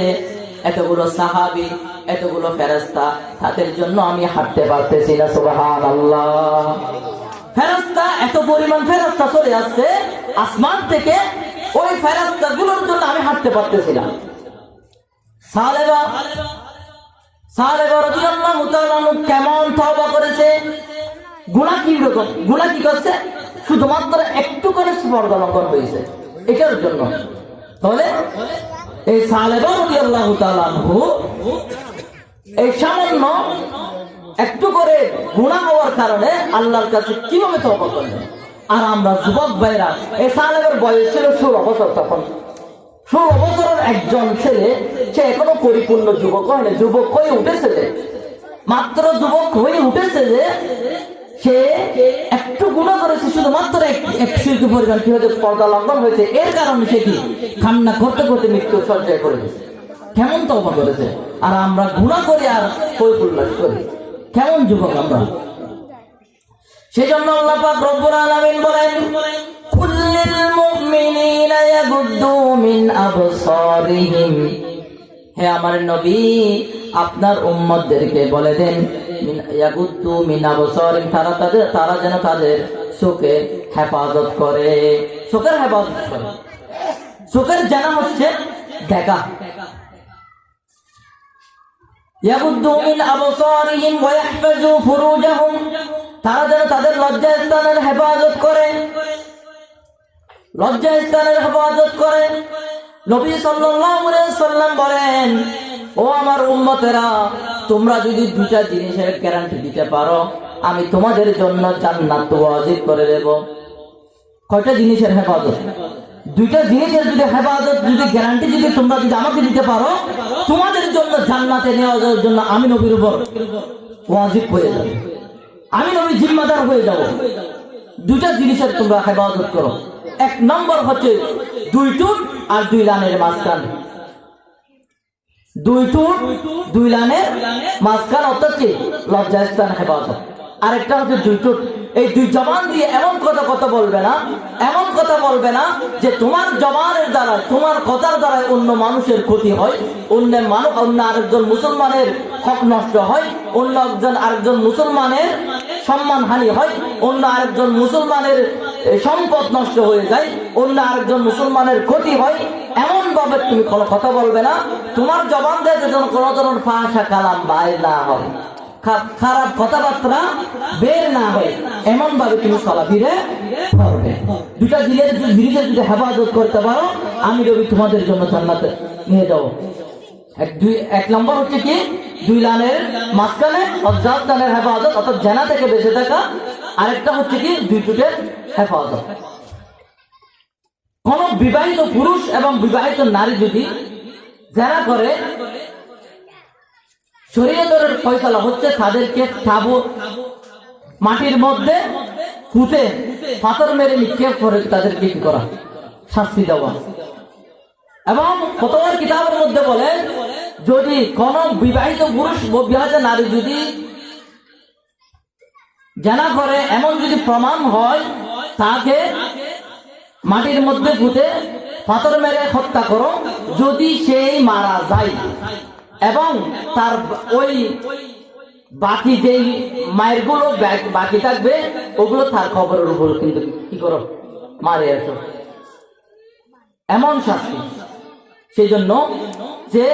এতগুলো সাহাবী, এতগুলো ফেরেশতা, তাদের জন্য আমি হাঁটতে পারতেছি না। সুবহানাল্লাহ। ফেরেশতা, এত পরিমাণ ফেরেশতা চলে আসছে আসমান থেকে, ওই ফেরেশতা গুলোর জন্য আমি হাঁটতে পারতেছি না। সাহাবা রাদিয়াল্লাহু তাআলা কেমন তওবা করেছে, গুনাহ কি রকম, গুনাহ কি করছে, শুধুমাত্র একটু করে পর্দা লঙ্ঘন হয়েছে, এটার জন্য। তাহলে এই সাহাবা রাদিয়াল্লাহু তাআলা এই সামান্য একটু করে গুনাহ হওয়ার কারণে আল্লাহর কাছে কিভাবে তওবা করলেন। আর আমরা যুবক ভাইরা, এই সাহাবার বয়স ছিল 16 বছর। তখন 16 বছরের একজন ছেলে, সে এখনো পরিপূর্ণ যুবক হয় না, যুবক হয়ে উঠেছে। মাত্র যুবক হয়ে উঠেছে যে সে একটু গুনাহ করেছে, শুধুমাত্র এক শিল্পী পরিমাণ কি হয়েছে, পর্দা লঙ্ঘন হয়েছে, এর কারণে সে কি কান্না করতে করতে মৃত্যু সঞ্চয় করে দিয়েছে। কেমন তওবা করেছে, আর আমরা গুনাহ করি আর হই উল্লাস করি, কেমন যুবক আমরা। সেই জন্য আল্লাহ পাক রব্বুল আলামিন বলেন, কুল্লিল মুমিনিনা ইয়াগুদ্দু মিন আবসারিহিম, হে আমার নবী আপনার উম্মতদেরকে বলে দেন, ইয়াগুদ্দু মিন আবসারিহিম, তারা যেন তাদের চোখে হেফাজত করে, চোখের হেফাজত করে। চোখের জানা হচ্ছে দেখা। ইয়াগুদ্দু মিন আবসারিহিম ওয়া ইয়াহফাজু ফুরুজাহুম, তারা যেন তাদের লজ্জাস্থানের হেফাজত করে, লজ্জাস্থানের হেফাজত করে। নবী সাল্লাল্লাহু আলাইহি সাল্লাম বলেন, ও আমার উম্মতেরা, তোমরা যদি দুইটা জিনিসের গ্যারান্টি দিতে পারো, আমি তোমাদের জন্য জান্নাত ওয়াজিব করে দেব। কয়টা জিনিসের হেফাজত? দুইটা জিনিসের যদি হেফাজত, যদি গ্যারান্টি যদি তোমরা যদি আমাকে দিতে পারো, তোমাদের জন্য জান্নাতে নেওয়া যাওয়ার জন্য আমি নবীর উপর ওয়াজিব হয়ে যাব, আমি নবী জিম্মাদার হয়ে যাব। দুইটা জিনিসের তোমরা হেফাজত করো। এক নম্বর হচ্ছে 2 টুট আর 2 লানের মাঝখান, 2 টুট 2 লানের মাঝখান, অর্থাৎ কি লজ্জাস্থান হেফাজত। আরেকটা হচ্ছে 2 টুট, এই 2 জবান দিয়ে এমন কথা বলবে না, এমন কথা বলবে না যে তোমার জবানের দ্বারা, তোমার কথার দ্বারা অন্য মানুষের ক্ষতি হয়, অন্য আরেকজন মুসলমানের হক নষ্ট হয়, অন্য আরেকজন মুসলমানের সম্মান হানি হয়, অন্য আরেকজন মুসলমানের সম্পদ নষ্ট হয়ে যায়, অন্য আরেকজন মুসলমানের ক্ষতি হয়, এমন ভাবে তুমি কোনো কথা বলবে না। তোমার জবান দিয়ে যেন কোনো ধরনের ফাঁসা কালাম বাইর না হয়, খারাপ কথাবার্তা বের না হয়, এমন ভাবে তুমি চলাফিরে করবে। দুটা জিনিসের যদি হেফাজত করতে পারো, আমি রবি তোমাদের জন্য জান্নাতে নিয়ে যাবো। এক নম্বর হচ্ছে কি 2 লানের মাঝখানে লজ্জাস্থানের হেফাজত, অর্থাৎ জেনা থেকে বেঁচে থাকা। আরেকটা হচ্ছে কি 2 টুটের হেফাজত। কোন বিবাহিত পুরুষ এবং বিবাহিত নারী যদি জেনা করে, শরীয়তের ফয়সালা হচ্ছে তাদেরকে মাটির মধ্যে পুঁতে পাথর মেরে নিক্ষেপ করে তাদেরকে কি করা, শাস্তি দেওয়া। এবং ফতোয়ার কিতাবের মধ্যে বলে, যদি কোন বিবাহিত পুরুষ বিবাহিত নারী যদি জানা করে, এমন যদি প্রমাণ হয়, তাকে মাটির মধ্যে পুঁতে পাথর মেরে হত্যা করো। যদি সেই মারা যায় এবং তার ওই বাকি যেই মায়ের গুলো বাকি থাকবে, ওগুলো তার খবরের উপর কিন্তু কি করো, মারে আসো, এমন শাস্তি। সেই জন্য যে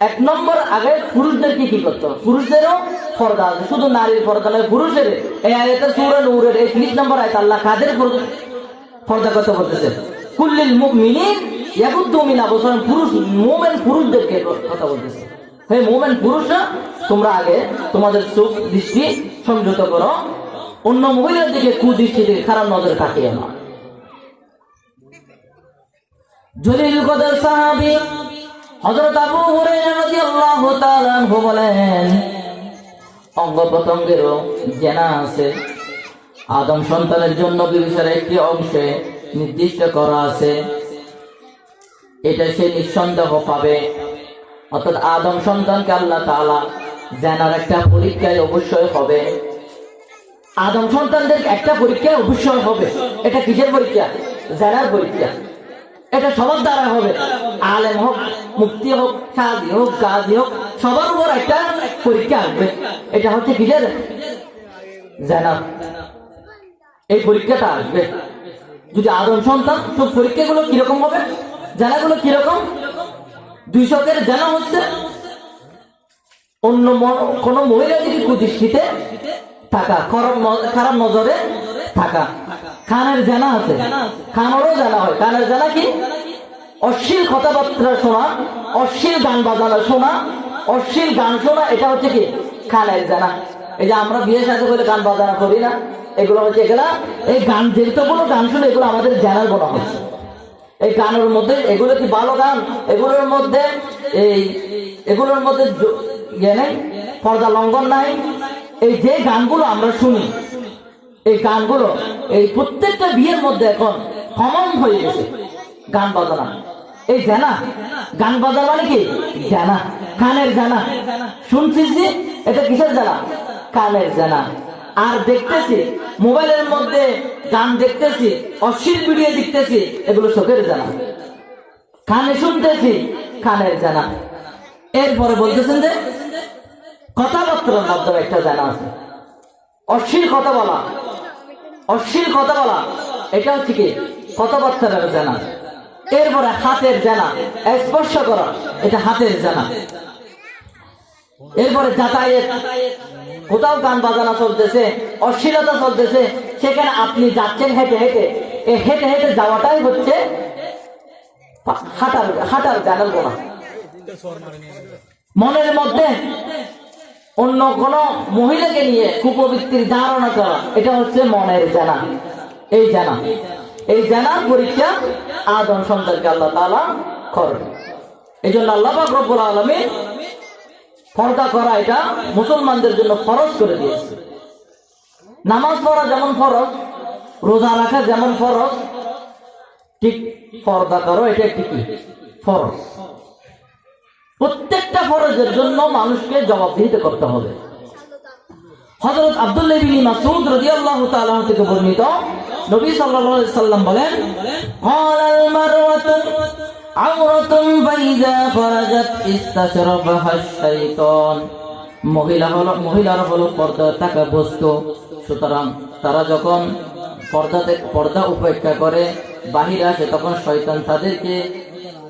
1 নম্বর আগে পুরুষদেরকে কি করতে হবে, পুরুষদেরও পর্দা আছে, শুধু নারীর পর্দা নয়, পুরুষের। এই আয়াতের সূরা নূরের 30 নম্বর আয়াত আল্লাহ কাদের পর্দা করতে বলতেছে, কুল্লিল মুমিনিন ইয়াগুদ্দু মিন আবসারিহিম, পুরুষ মুমিন পুরুষদেরকে কথা বলতেছে। হে মুমিন পুরুষরা, তোমরা আগে তোমাদের চোখ দৃষ্টি সংযত করো, অন্য মহিলার দিকে কুদৃষ্টি দিকে খারাপ নজরে তাকিয়ে না। জলিল কদর সাহাবী হযরত আবু হুরায়রা রাদিয়াল্লাহু তাআলা আনহু বলেন, অঙ্গ প্রত্যঙ্গেরও জেনা আছে। আদম সন্তানের জন্য বিবিচার একটি অংশে নির্দিষ্ট করা আছে, এটা সে নিঃসন্দেহ পাবে। অর্থাৎ আদম সন্তানকে আল্লাহ তাআলা জেনার একটা পরীক্ষায় অবশ্যই হবে। আদম সন্তানদের একটা পরীক্ষায় অবশ্যই হবে। এটা কিসের পরীক্ষা? জেনার পরীক্ষা। এটা সবার দ্বারা হবে, আলেম হোক, মুফতি হোক, সাদি হোক, গাজী হোক, সবার উপর একটা পরীক্ষা আসবে। এটা হচ্ছে কিসের? জেনার। এই পরীক্ষাটা আসবে যদি আদম সন্তান। তো পরীক্ষাগুলো কিরকম হবে, জেনাগুলো কিরকম? 200 জানা হচ্ছে অন্য কোন মহিলা যদি কুদৃষ্টিতে থাকা, খারাপ নজরে থাকা। কানের জানা আছে, কানেরও জানা হয়। কানের জানা কি? অশ্লীল কথাবার্তা শোনা, অশ্লীল গান বাজানো শোনা, অশ্লীল গান শোনা, এটা হচ্ছে কি কানের জানা। এই যে আমরা বিয়ে সাথে করে গান বাজানো করি না, এগুলো হচ্ছে এগুলা, এই গান যেগুলো গান শুনে এগুলো আমাদের জানার বলা হচ্ছে। এই গানের মধ্যে এগুলো কি ভালো গান? এগুলোর মধ্যে ইয়ে নেই, পর্দা লঙ্ঘন নাই। এই যে গানগুলো আমরা শুনি, এই গানগুলো এই প্রত্যেকটা বিয়ের মধ্যে এখন কমন হয়ে গেছে গান বাজানা। এই জানা গান বাজানো মানে কি? জানা, কানের জানা। শুনছিস যে এটা কিসের জানা? কানের জানা। আর দেখতেছি মোবাইলের মধ্যে গান দেখতেছি, অশ্লীল ভিডিও দেখতেছি, এগুলো চোখের জানা। কানে শুনতেছি, কানের জানা। এরপরে বলতেছেন যে কথাবার্তার মাধ্যমে একটা জানা আছে, অশ্লীল কথা বলা, অশ্লীল কথা বলা, এটা হচ্ছে কি? কথাবার্তার জানা। এরপরে হাতের জানা, স্পর্শ করা, এটা হাতের জানা। এরপরে যাতায়াত, কোথাও গান বাজানা চলতেছে, অশ্লীলতা চলতেছে, সেখানে আপনি যাচ্ছেন হেঁটে হেঁটে, এই হেঁটে হেঁটে যাওয়াটাই হচ্ছে হাঁটার জানার গোনা। মনের মধ্যে অন্য কোন মহিলাকে নিয়ে কুপবৃত্তির ধারণা করা, এটা হচ্ছে মনের জানা। এই জানা, এই জানার পরীক্ষা আদম সন্তানকে আল্লাহ তাআলা করবে। এই জন্য আল্লাহ পাক রব্বুল আলামিন পর্দা করা এটা মুসলমানদের জন্য ফরজ করে দিয়েছে। নামাজ পড়া যেমন ফরজ, রোজা রাখা যেমন ফরজ, ঠিক পর্দা করো এটা একটি ফরজ। প্রত্যেকটা ফরজের জন্য মানুষকে জবাবদিহিতা করতে হবে। হযরত আব্দুল্লাহ ইবনে মাসউদ রাদিয়াল্লাহু তাআলা থেকে বর্ণিত, নবী সাল্লাল্লাহু আলাইহি সাল্লাম বলেন, ক্বালাল মারওয়াতু আওরাতুন ফাইযা ফারাজাত ইস্তাশরাবাহা শাইতান। মহিলারা হলো পর্দা থাকা বস্তু, সুতরাং তারা যখন পর্দা উপেক্ষা করে বাহিরে আসে, তখন শয়তান তাদেরকে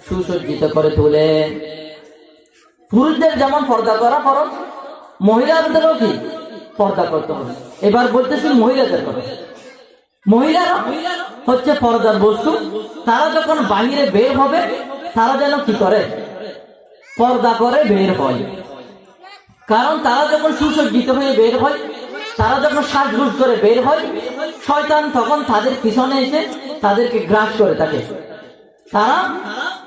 সুসজ্জিত করে তোলে। পুরুষদের যেমন পর্দা করা ফরজ, মহিলাদেরও কি পর্দা করতে হবে। এবার বলতেছি মহিলাদের কথা। মহিলারা হচ্ছে পর্দার বস্তু। তারা যখন বাহিরে বের হবে, তারা যেন কি করে? পর্দা করে বের হয়। কারণ তারা যখন সুসজ্জিত হয়ে বের হয়, তারা যখন সাজগোজ করে বের হয়, শয়তান তখন তাদের পিছনে এসে তাদেরকে গ্রাস করে থাকে।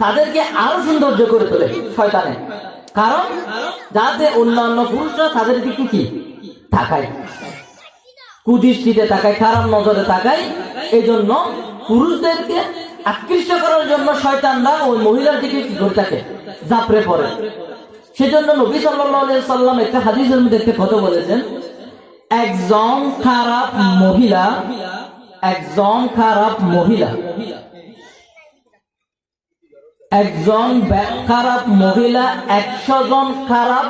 তাদেরকে আরো সৌন্দর্য করে তোলে শয়তানে, কারণ যাতে অন্যান্য পুরুষরা তাদের দিকে কি তাকায়, কুদৃষ্টিতে তাকায়, খারাপ নজরে তাকায়। এই জন্য পুরুষদেরকে আকৃষ্ট করার জন্য শয়তানরা ওই মহিলার দিকে কি করে থাকে? জাপড়ে পড়ে। সেজন্য নবী সাল্লাল্লাহু আলাইহি সাল্লাম একটা হাদিসের মধ্যে একটা কথা বলেছেন, একজন খারাপ মহিলা 100 জন খারাপ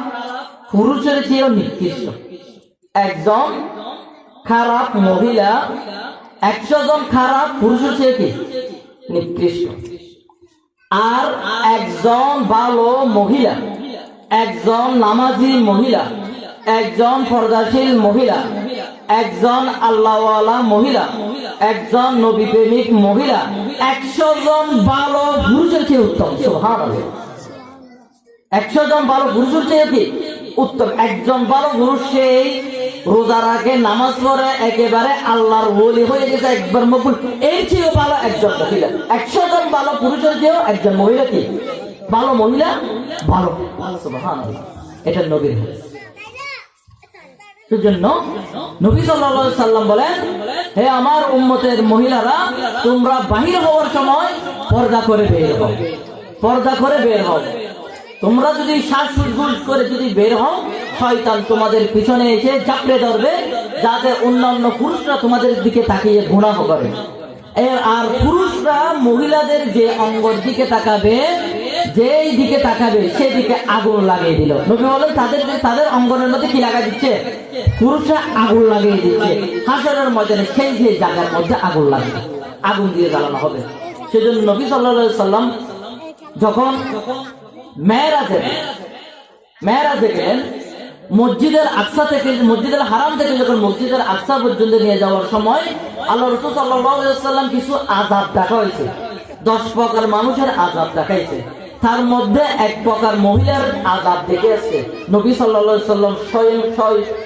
পুরুষের চেয়েও নিকৃষ্ট। একজন খারাপ মহিলা 100 জন খারাপ পুরুষের চেয়ে কি নিকৃষ্ট। আর একজন ভালো মহিলা, একজন নামাজি মহিলা, একজন পর্দাশীল মহিলা, একজন আল্লাহওয়ালা মহিলা, একজন নবী প্রেমিক মহিলা 100 জন ভালো পুরুষের চেয়ে উত্তম। সুবহানাল্লাহ। 100 জন ভালো পুরুষের চেয়ে কি উত্তম। একজন ভালো পুরুষ সেই রোজা রাখে, নামাজ পড়ে, একেবারে আল্লাহর ওলি হয়ে গেছে, একবার মকবুল। এর চেয়েও ভালো একজন মহিলা। 100 জন ভালো পুরুষের চেয়েও একজন মহিলা কি ভালো মহিলা ভালো। সুবহানাল্লাহ। এটা নবীর হাদিস। সেজন্য নবী সাল্লাল্লাহু আলাইহি সাল্লাম বলেন, হে আমার উম্মতের মহিলারা, তোমরা বাহির হওয়ার সময় পর্দা করে বের হও, পর্দা করে বের হও। তোমরা যদি শ্বাসগুল করে যদি বের হও, শয়তান তোমাদের পিছনে এসে চাপড়ে ধরবে, যাতে অন্যান্য পুরুষরা তোমাদের দিকে তাকিয়ে গুনাহ করে। আর পুরুষরা মহিলাদের যে অঙ্গের দিকে তাকাবে, যেই দিকে তাকাবে সেদিকে আগুন লাগিয়ে দিল। নবী বলেন, তাদের অঙ্গনের মধ্যে কি লাগা দিচ্ছে? পুরুষরা আগুন লাগিয়ে দিচ্ছে। হাসরের ময়দানে সেই জায়গার মধ্যে আগুন দিয়ে জ্বালানো হবে। সেজন্য নবী সাল্লাল্লাহু আলাইহি সাল্লাম যখন মেরাজে গেলেন, মসজিদের আকসা থেকে, মসজিদের হারাম থেকে যখন মসজিদের আকসা পর্যন্ত নিয়ে যাওয়ার সময় আল্লাহ রাসূল সাল্লাল্লাহু আলাইহি ওয়াসাল্লাম কিছু আযাব দেখাইছে। 10 প্রকার মানুষের আযাব দেখাইছে। তার মধ্যে 1 প্রকার মহিলার আযাব দেখেছে। নবী সাল্লাল্লাহু আলাইহি ওয়াসাল্লাম স্বয়ং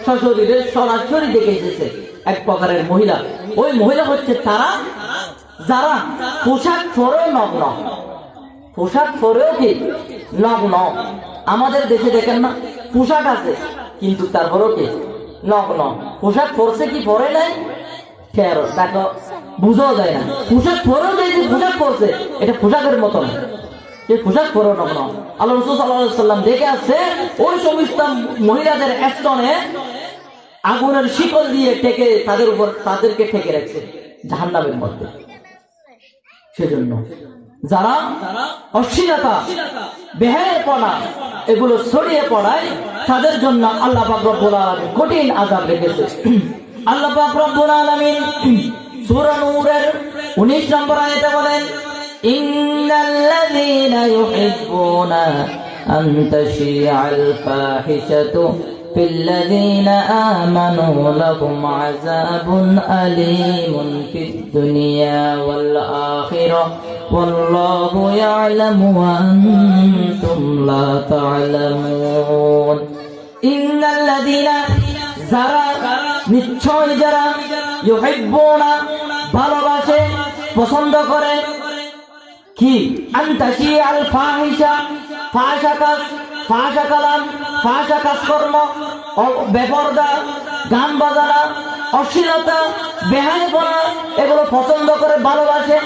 সশরীরে সরাসরি দেখে এসেছে 1 প্রকারের মহিলা। ওই মহিলা হচ্ছে তারা যারা পোশাক পরেও নগ্ন, পোশাক পরেও কি নগ্ন। আমাদের দেশে দেখেন না, পোশাক আছে, কিন্তু তারপরও কি নগ্ন। পোশাক পরছে কি পরে নাই দেখো বুঝাও যায় না। পোশাক পরেও যে পোশাক পরছে এটা পোশাকের মতন, সে পোশাক পরেও নগ্ন। আল্লাহ রাসূল সাল্লাল্লাহু আলাইহি সাল্লাম দেখে আসছে ওই সমস্ত মহিলাদের স্তনে আগুনের শিকল দিয়ে ঠেকে তাদেরকে ঠেকে রাখছে জাহান্নামের মধ্যে। সেজন্য যারা অশ্লীলতা বেহায়াপনা এগুলো ছড়িয়ে পড়ায় তাদের জন্য আল্লাহ পাক রব্বুল আলামিন কঠিন আযাব রেখেছে। আল্লাহ পাক রব্বুল আলামিন সূরা নূরের 19 নম্বর আয়াতে বলেন, ইন্নাল্লাযীনা ইউহিব্বুনা আন তাশিআল ফাহিশাতু ফিল্লাযীনা আমানু লাহুম আযাবুন আলীমুন ফিদ দুনিয়া ওয়াল আখিরাহ ওয়াল্লাহু ইয়ালামু ওয়া আনতুম লা তা'লামুন। ইন্নাল্লাযীনা যারা নিশ্চয় যারা ইউহিব্বুনা ভালোবাসে পছন্দ করে কি আনতাশি আল ফাহিশা ফাহিশা কালাম ফাহিশা কাজকর্ম বেপরদা গান বাজানা অশ্লীলতা বেহায়াপনা এগুলো পছন্দ করে ভালোবাসে।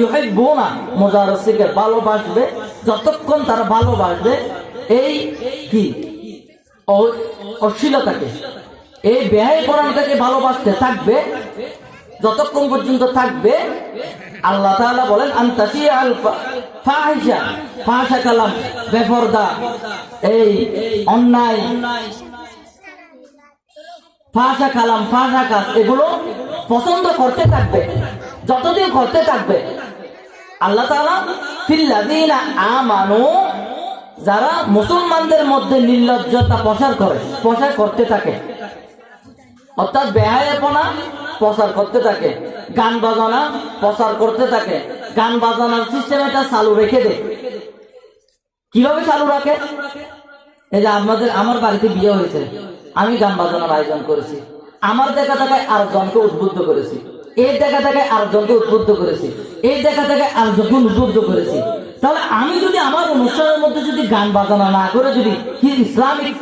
ইউহিব্বুনা মুজাররসিকে ভালোবাসবে, যতক্ষণ তারা ভালোবাসবে এই কি অশ্লীলতাকে এই বেহায়াপনাটাকে ভালোবাসতে থাকবে, যতক্ষণ পর্যন্ত থাকবে আল্লাহ তাআলা বলেন আনতাশি আল ফাহিশা কালাম বেপরদা এই অন্যায় ফাহিশা কালাম ফাহিশা কাজ এগুলো পছন্দ করতে থাকবে, যতদিন করতে থাকবে আল্লাহ তাআলা ফিল্লাযীনা আমানু যারা মুসলমানদের মধ্যে নির্লজ্জতা প্রসার করতে থাকে, অর্থাৎ বেহায়াপনা প্রচার করতে থাকে, গান বাজনা প্রচার করতে থাকে। গান বাজনার সিস্টেম এটা চালু রেখে দেয়। কিভাবে চালু রাখে? এই যে আমার বাড়িতে বিয়ে হয়েছে, আমি গান বাজনার আয়োজন করেছি, আমার দেখা দেখায় আরেকজনকে উদ্বুদ্ধ করেছি, এই দেখা দেখায় আরেকজনকে উদ্বুদ্ধ করেছি, এই দেখা দেখায় আরেকজনকে উদ্বুদ্ধ করেছি। তাহলে আমি যদি আমার অনুষ্ঠানের মধ্যে যদি গান বাজনা না করে যদি ইসলামিক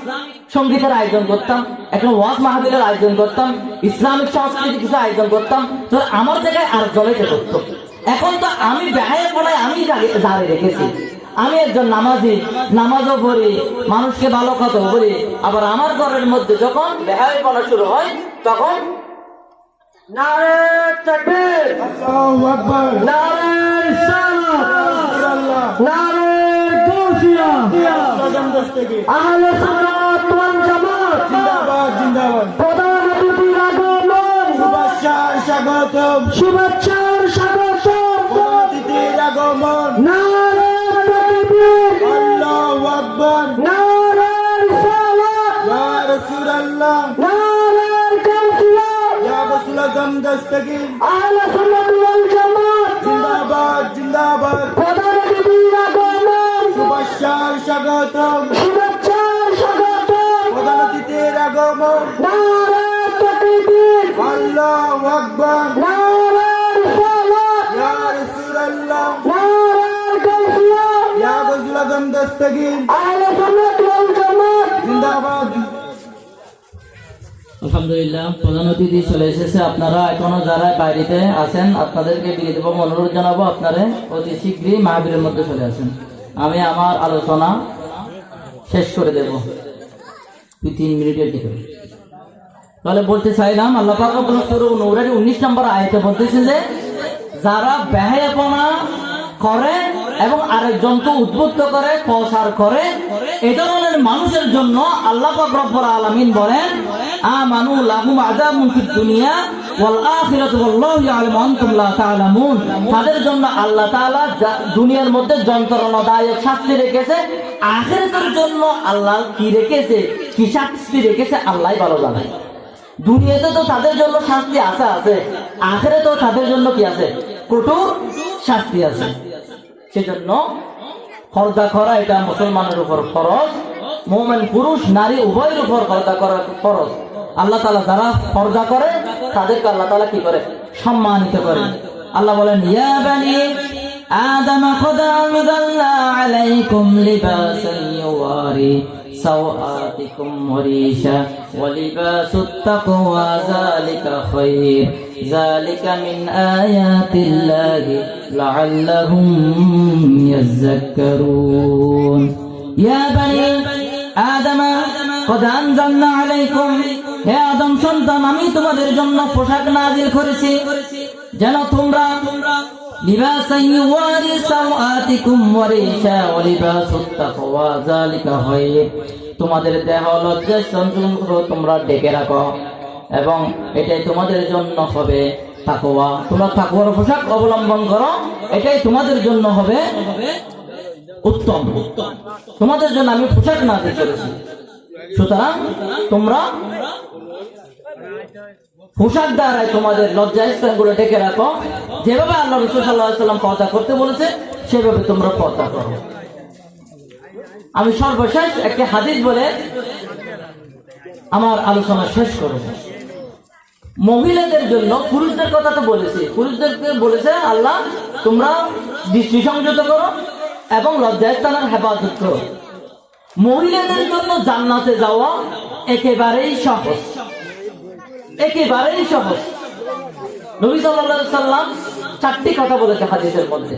সঙ্গীতের আয়োজন করতাম, একটা ওয়াজ মাহফিলের আয়োজন করতাম, ইসলামিক সংস্কৃতি কিছু আয়োজন করতাম, তাহলে আমার জায়গায় আরেকজনে করতো। এখন তো আমি বেহায়াপনায় আমি জারি রেখেছি। আমি একজন নামাজি, নামাজও পড়ি, মানুষকে ভালো কথা বলি, আবার আমার ঘরের মধ্যে যখন বেহায়াপনা শুরু হয় তখন নারে তাকবীর, আল্লাহু আকবার, নারে রিসালাত, নারে গাউসিয়া, আহলে সুন্নাত ওয়াল জামাত জিন্দাবাদ জিন্দাবাদ। প্রধান অতিথির আগমন, শুভেচ্ছার স্বাগতম, শুভেচ্ছার স্বাগতম, প্রধান অতিথির আগমন, নারে তাকবীর, আল্লাহু আকবার, নারে রিসালাত, ইয়া রাসূলুল্লাহ, নারে গাউসিয়া, ইয়া রাসূল আযম দস্তগীর, আহলে সুন্নাত ওয়াল জামাত জিন্দাবাদ জিন্দাবাদ। প্রধান অতিথির আগমন, শুভেচ্ছার স্বাগতম, শুভেচ্ছার স্বাগতম, প্রধান অতিথির আগমন, নারে তাকবীর, আল্লাহু আকবার, নারে রিসালাত, ইয়া রাসূলুল্লাহ, নারে গাউসিয়া, ইয়া রাসূল আযম দস্তগীর, আহলে সুন্নাত ওয়াল জামাত জিন্দাবাদ। আলহামদুলিল্লাহ, প্রধান অতিথি চলে এসেছে। আপনারা এখনো যারা বাইরেতে আছেন আপনাদেরকে বিদায় দেব, অনুরোধ জানাবো আপনারা অতি শীঘ্রই মাহফিলের মধ্যে চলে আসেন। আমি আমার আলোচনা শেষ করে দেব 2-3 মিনিটের ভিতরে। তাহলে বলতে চাইলাম আল্লাহ পাক সূরা নূরের 19 নম্বর আয়াতে বলতেছেন যে যারা বেহায়াপনা করে এবং আরেকজনকে উদ্বুদ্ধ করে প্রচার করে এই ধরনের মানুষের জন্য আল্লাহ পাক রব্বুল আলামিন বলেন আমানু লাহুম আযাবুন ফিদ দুনিয়া ওয়াল আখিরাতু ওয়াল্লাহু ইয়ালামু ওয়া আনতুম লা তা'লামুন। তাদের জন্য আল্লাহ তাআলা দুনিয়ার মধ্যে যন্ত্রণাদায়ক শাস্তি রেখেছে, আখিরাতের জন্য আল্লাহ কি রেখেছে, কি শাস্তি রেখেছে আল্লাহই ভালো জানে। দুনিয়াতে তো তাদের জন্য শাস্তি আছে, আখিরাতেও তাদের জন্য কি আছে, কঠোর শাস্তি আছে। সেজন্য পর্দা করা এটা মুসলমানের উপর ফরজ, মুমিন পুরুষ নারী উভয়ের উপর পর্দা করা ফরজ। আল্লাহ তাআলা যারা পর্দা করে তাদেরকে আল্লাহ তাআলা কি করে, সম্মানিত করে। আল্লাহ বলেন ইয়া বানি আদম কদ আনজালনা আলাইকুম লিবাসান ইউওয়ারি سوآتكم وريشا ولباس التقوى ذلك خير ذلك من آيات الله لعلهم يذكرون يا بني آدم قد أنزلنا عليكم হে আদম সন্তান আমি তোমাদের জন্য পোশাক নাযিল করেছি যেন তোমরা লিবাসান ইউয়ারি সাওআতিকুম ওয়ারিশা ওয়া লিবাসুত তাকওয়া যালিকা খায়র তোমাদের দেহ লজ্জা সংযম তোমরা ঢেকে রাখো এবং এটাই তোমাদের জন্য হবে তাকওয়া তোমরা তাকওয়ার পোশাক অবলম্বন করো এটাই তোমাদের জন্য হবে উত্তম তোমাদের জন্য আমি পোশাক নাযিল করেছি সুতরাং তোমরা পোশাক দ্বারাই তোমাদের লজ্জা স্থানগুলো ঢেকে রাখো যেভাবে আল্লাহ রাসূল সাল্লাল্লাহু আলাইহি ওয়াসাল্লাম পর্দা করতে বলেছে সেভাবে তোমরা পর্দা করো আমি সর্বশেষ একটি হাদিস বলে আমার আলোচনা শেষ করব মহিলাদের জন্য পুরুষদের কথা তো বলেছি পুরুষদেরকে বলেছে আল্লাহ তোমরা দৃষ্টি সংযত করো এবং লজ্জা স্থানের হেফাজত করো মহিলাদের জন্য জান্নাতে যাওয়া একেবারেই সহজ একেবারেই সহজ নবী সাল্লাল্লাহু আলাইহি সাল্লাম চারটি কথা বলেছে হাদিসের মধ্যে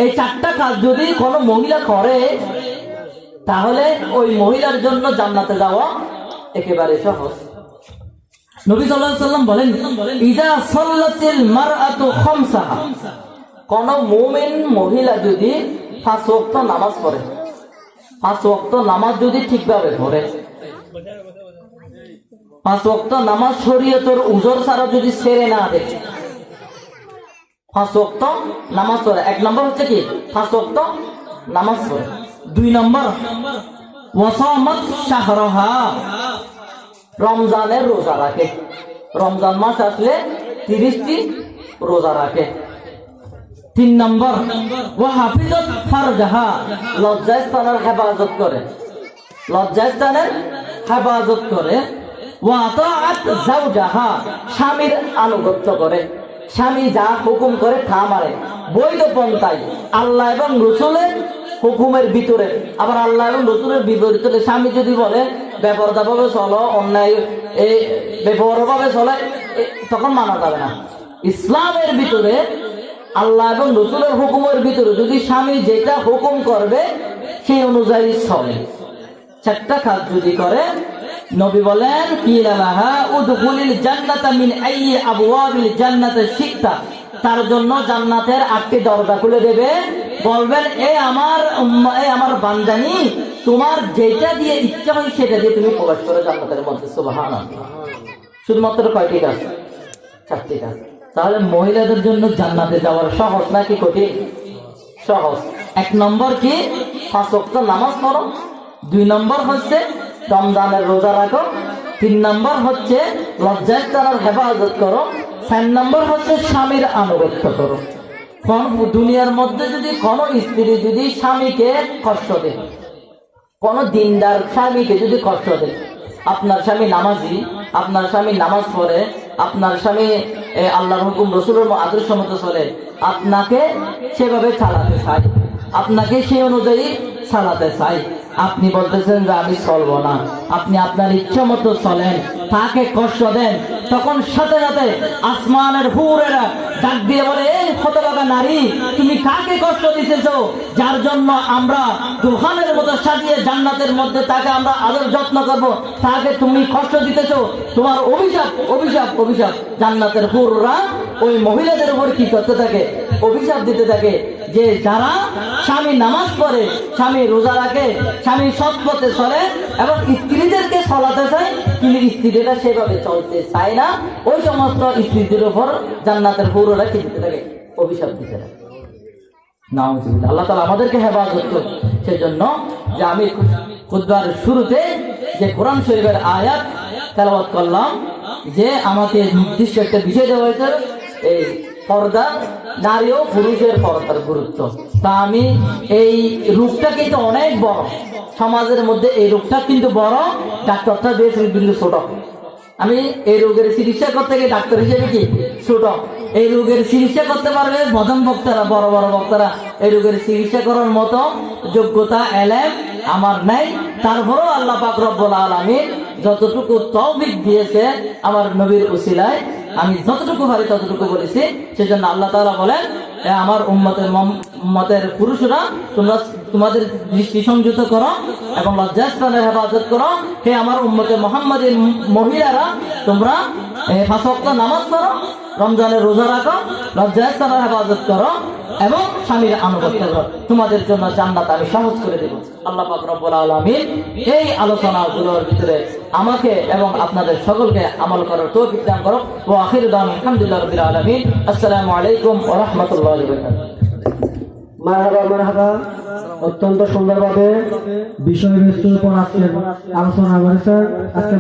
এই চারটা কাজ যদি কোনো মহিলা করে তাহলে ওই মহিলার জন্য জান্নাতে যাওয়া একেবারে সহজ নবী সাল্লাল্লাহু আলাইহি সাল্লাম বলেন ইজা সাল্লাতিল মারআতু খামসাহা কোন মুমিন মহিলা যদি 5 ওয়াক্ত নামাজ পড়ে 5 ওয়াক্ত নামাজ যদি ঠিকভাবে পড়ে 5 ওয়াক্ত নামাজ শরীয়তের উজর ছাড়া যদি ছেড়ে না দেখে 5 ওয়াক্ত নামাজ পড়ে এক নম্বর হচ্ছে কি 5 ওয়াক্ত নামাজ পড়ে 2 নম্বর ওয়াসামাত শাহরাহা রমজানের রোজা রাখে রমজান মাস আসলে 30টি রোজা রাখে 3 নম্বর ওয়া হাফিজাত ফারজাহা লজ্জাস্থানের হেফাজত করে লজ্জাস্থানের হেফাজত করে ওয়া আতাআত যাওজাহা স্বামীর আনুগত্য করে স্বামী যা হুকুম করে তা মানে বৈধ পন্থায় আল্লাহ এবং রাসূলের হুকুমের ভিতরে আবার আল্লাহ এবং রাসূলের বিপরীতে স্বামী যদি বলে বেপরদাভাবে চলো অন্যায় এই বেপরভাবে চলে তখন মানা যাবে না ইসলামের ভিতরে আল্লাহ এবং রাসূলের হুকুমের ভিতরে যদি স্বামী যেটা হুকুম করবে সেই অনুযায়ী চলে চারটা কাজ যদি করে নবী বলেন কিলা লাহা উদখুলিল জান্নাতা মিন আইয়ি আবওয়াবিল জান্নাতি শিকতা তার জন্য জান্নাতের 8টি দরজা খুলে দেবে বলবেন এ আমার বান্দানি তোমার যেটা দিয়ে ইচ্ছা হয় সেটা দিয়ে তুমি প্রবেশ করো জান্নাতের মধ্যে সুবহানাল্লাহ শুধুমাত্র কয়টি কাজ 4টি কাজ তাহলে মহিলাদের জন্য জান্নাতে যাওয়ার সহজ নাকি কঠিন সহজ 1 নম্বর কি 5 ওয়াক্ত নামাজ পড়ো 2 নম্বর হচ্ছে রমজানের রোজা রাখো 3 নম্বর হচ্ছে লজ্জাস্থানের হেফাজত করো 4 নম্বর হচ্ছে স্বামীর আনুগত্য করো কোন দুনিয়ার মধ্যে যদি কোনো স্ত্রী যদি স্বামীকে কষ্ট দেয় কোন দিনদার স্বামীকে যদি কষ্ট দেয় আপনার স্বামী নামাজি আপনার স্বামী নামাজ পড়ে আপনার স্বামী আল্লাহর হুকুম রাসূলের আদর্শ মতো চলে আপনাকে সেভাবে চালাতে চায় আপনাকে সেই অনুযায়ী চালাতে চাই আপনি বলতেছেন যে আমি চলবো না আপনি আপনার ইচ্ছা মতো চলেন তাকে কষ্ট দেন তখন সাথে সাথে আসমানের হুরেরা ডাক দিয়ে বলে এই হতভাগা নারী তুমি কাকে কষ্ট দিতেছো যার জন্য আমরা দোকানের মতো সাজিয়ে জান্নাতের মধ্যে তাকে আমরা আদর যত্ন করব তাকে তুমি কষ্ট দিতেছো তোমার অভিশাপ অভিশাপ অভিশাপ জান্নাতের হুররা ওই মহিলাদের উপর কি করতে থাকে অভিশাপ দিতে থাকে যে যারা স্বামী নামাজ পড়ে স্বামী রোজা রাখে স্বামী সৎ পথে চলে এবং স্ত্রীদেরকে চলাতে চায় কিন্তু স্ত্রীরা সেভাবে চলতে চায় না ওই সমস্ত স্ত্রীদের উপর জান্নাতের হুররা কি দিতে থাকে অভিশাপ দিতে থাকে নাউজুবিল্লাহ আল্লাহ তাআলা আমাদেরকে হেফাজত করুন সেজন্য যে আমি খুতবার শুরুতে যে কোরআন শরীফের আয়াত তেলাওয়াত করলাম যে আমাকে নির্দিষ্ট একটা বিষয় দেওয়া হয়েছে এই পর্দা নারী ও পুরুষের পর্দার গুরুত্ব তা আমি এই রূপটা কিন্তু অনেক বড় সমাজের মধ্যে এই রূপটা কিন্তু বড় ডাক্তারটা দিয়েছে কিন্তু ছোট আমি এই রোগের চিকিৎসা করতে গিয়ে ডাক্তার হিসেবে কি ছোট এই রোগের চিকিৎসা করতে পারবে মদন বক্তারা বড় বড় বক্তারা এই রোগের চিকিৎসা করার মতো যোগ্যতা এলেম আমার নাই, তারপরেও আল্লাহ পাক রব্বুল আলামিন যতটুকু তৌফিক দিয়েছে আমার নবীর উসিলায় আমি যতটুকু পারি ততটুকু বলেছি। সেজন্য আল্লাহ তাআলা বলেন, আমার উম্মতের পুরুষরা তোমরা তোমাদের দৃষ্টি সংযত করো এবং লজ্জাস্থানের হেফাজত করো। হে আমার উম্মতে মুহাম্মাদীর মহিলারা, তোমরা 5 ওয়াক্ত নামাজ পড়ো, রমজানের রোজা রাখো, লজ্জাস্থানের হেফাজত করো এবং স্বামীর আনুগত্য করো, তোমাদের জন্য জান্নাত আমি সহজ করে দেব। আল্লাহ পাক রব্বুল আলামিন এই আলোচনাগুলোর ভিতরে আমাকে এবং আপনাদের সকলকে আমল করার তৌফিক দান করো। ওয়া আখিরু দাওয়ানা আলহামদুলিল্লাহি রাব্বিল আলামিন। আসসালামু আলাইকুম ওয়া রাহমাতুল্লাহি ওয়া বারাকাতুহু। মারহাবা। অত্যন্ত সুন্দরভাবে বিষয়বস্তুর উপর আজকে আলোচনা করেছেন। আজকে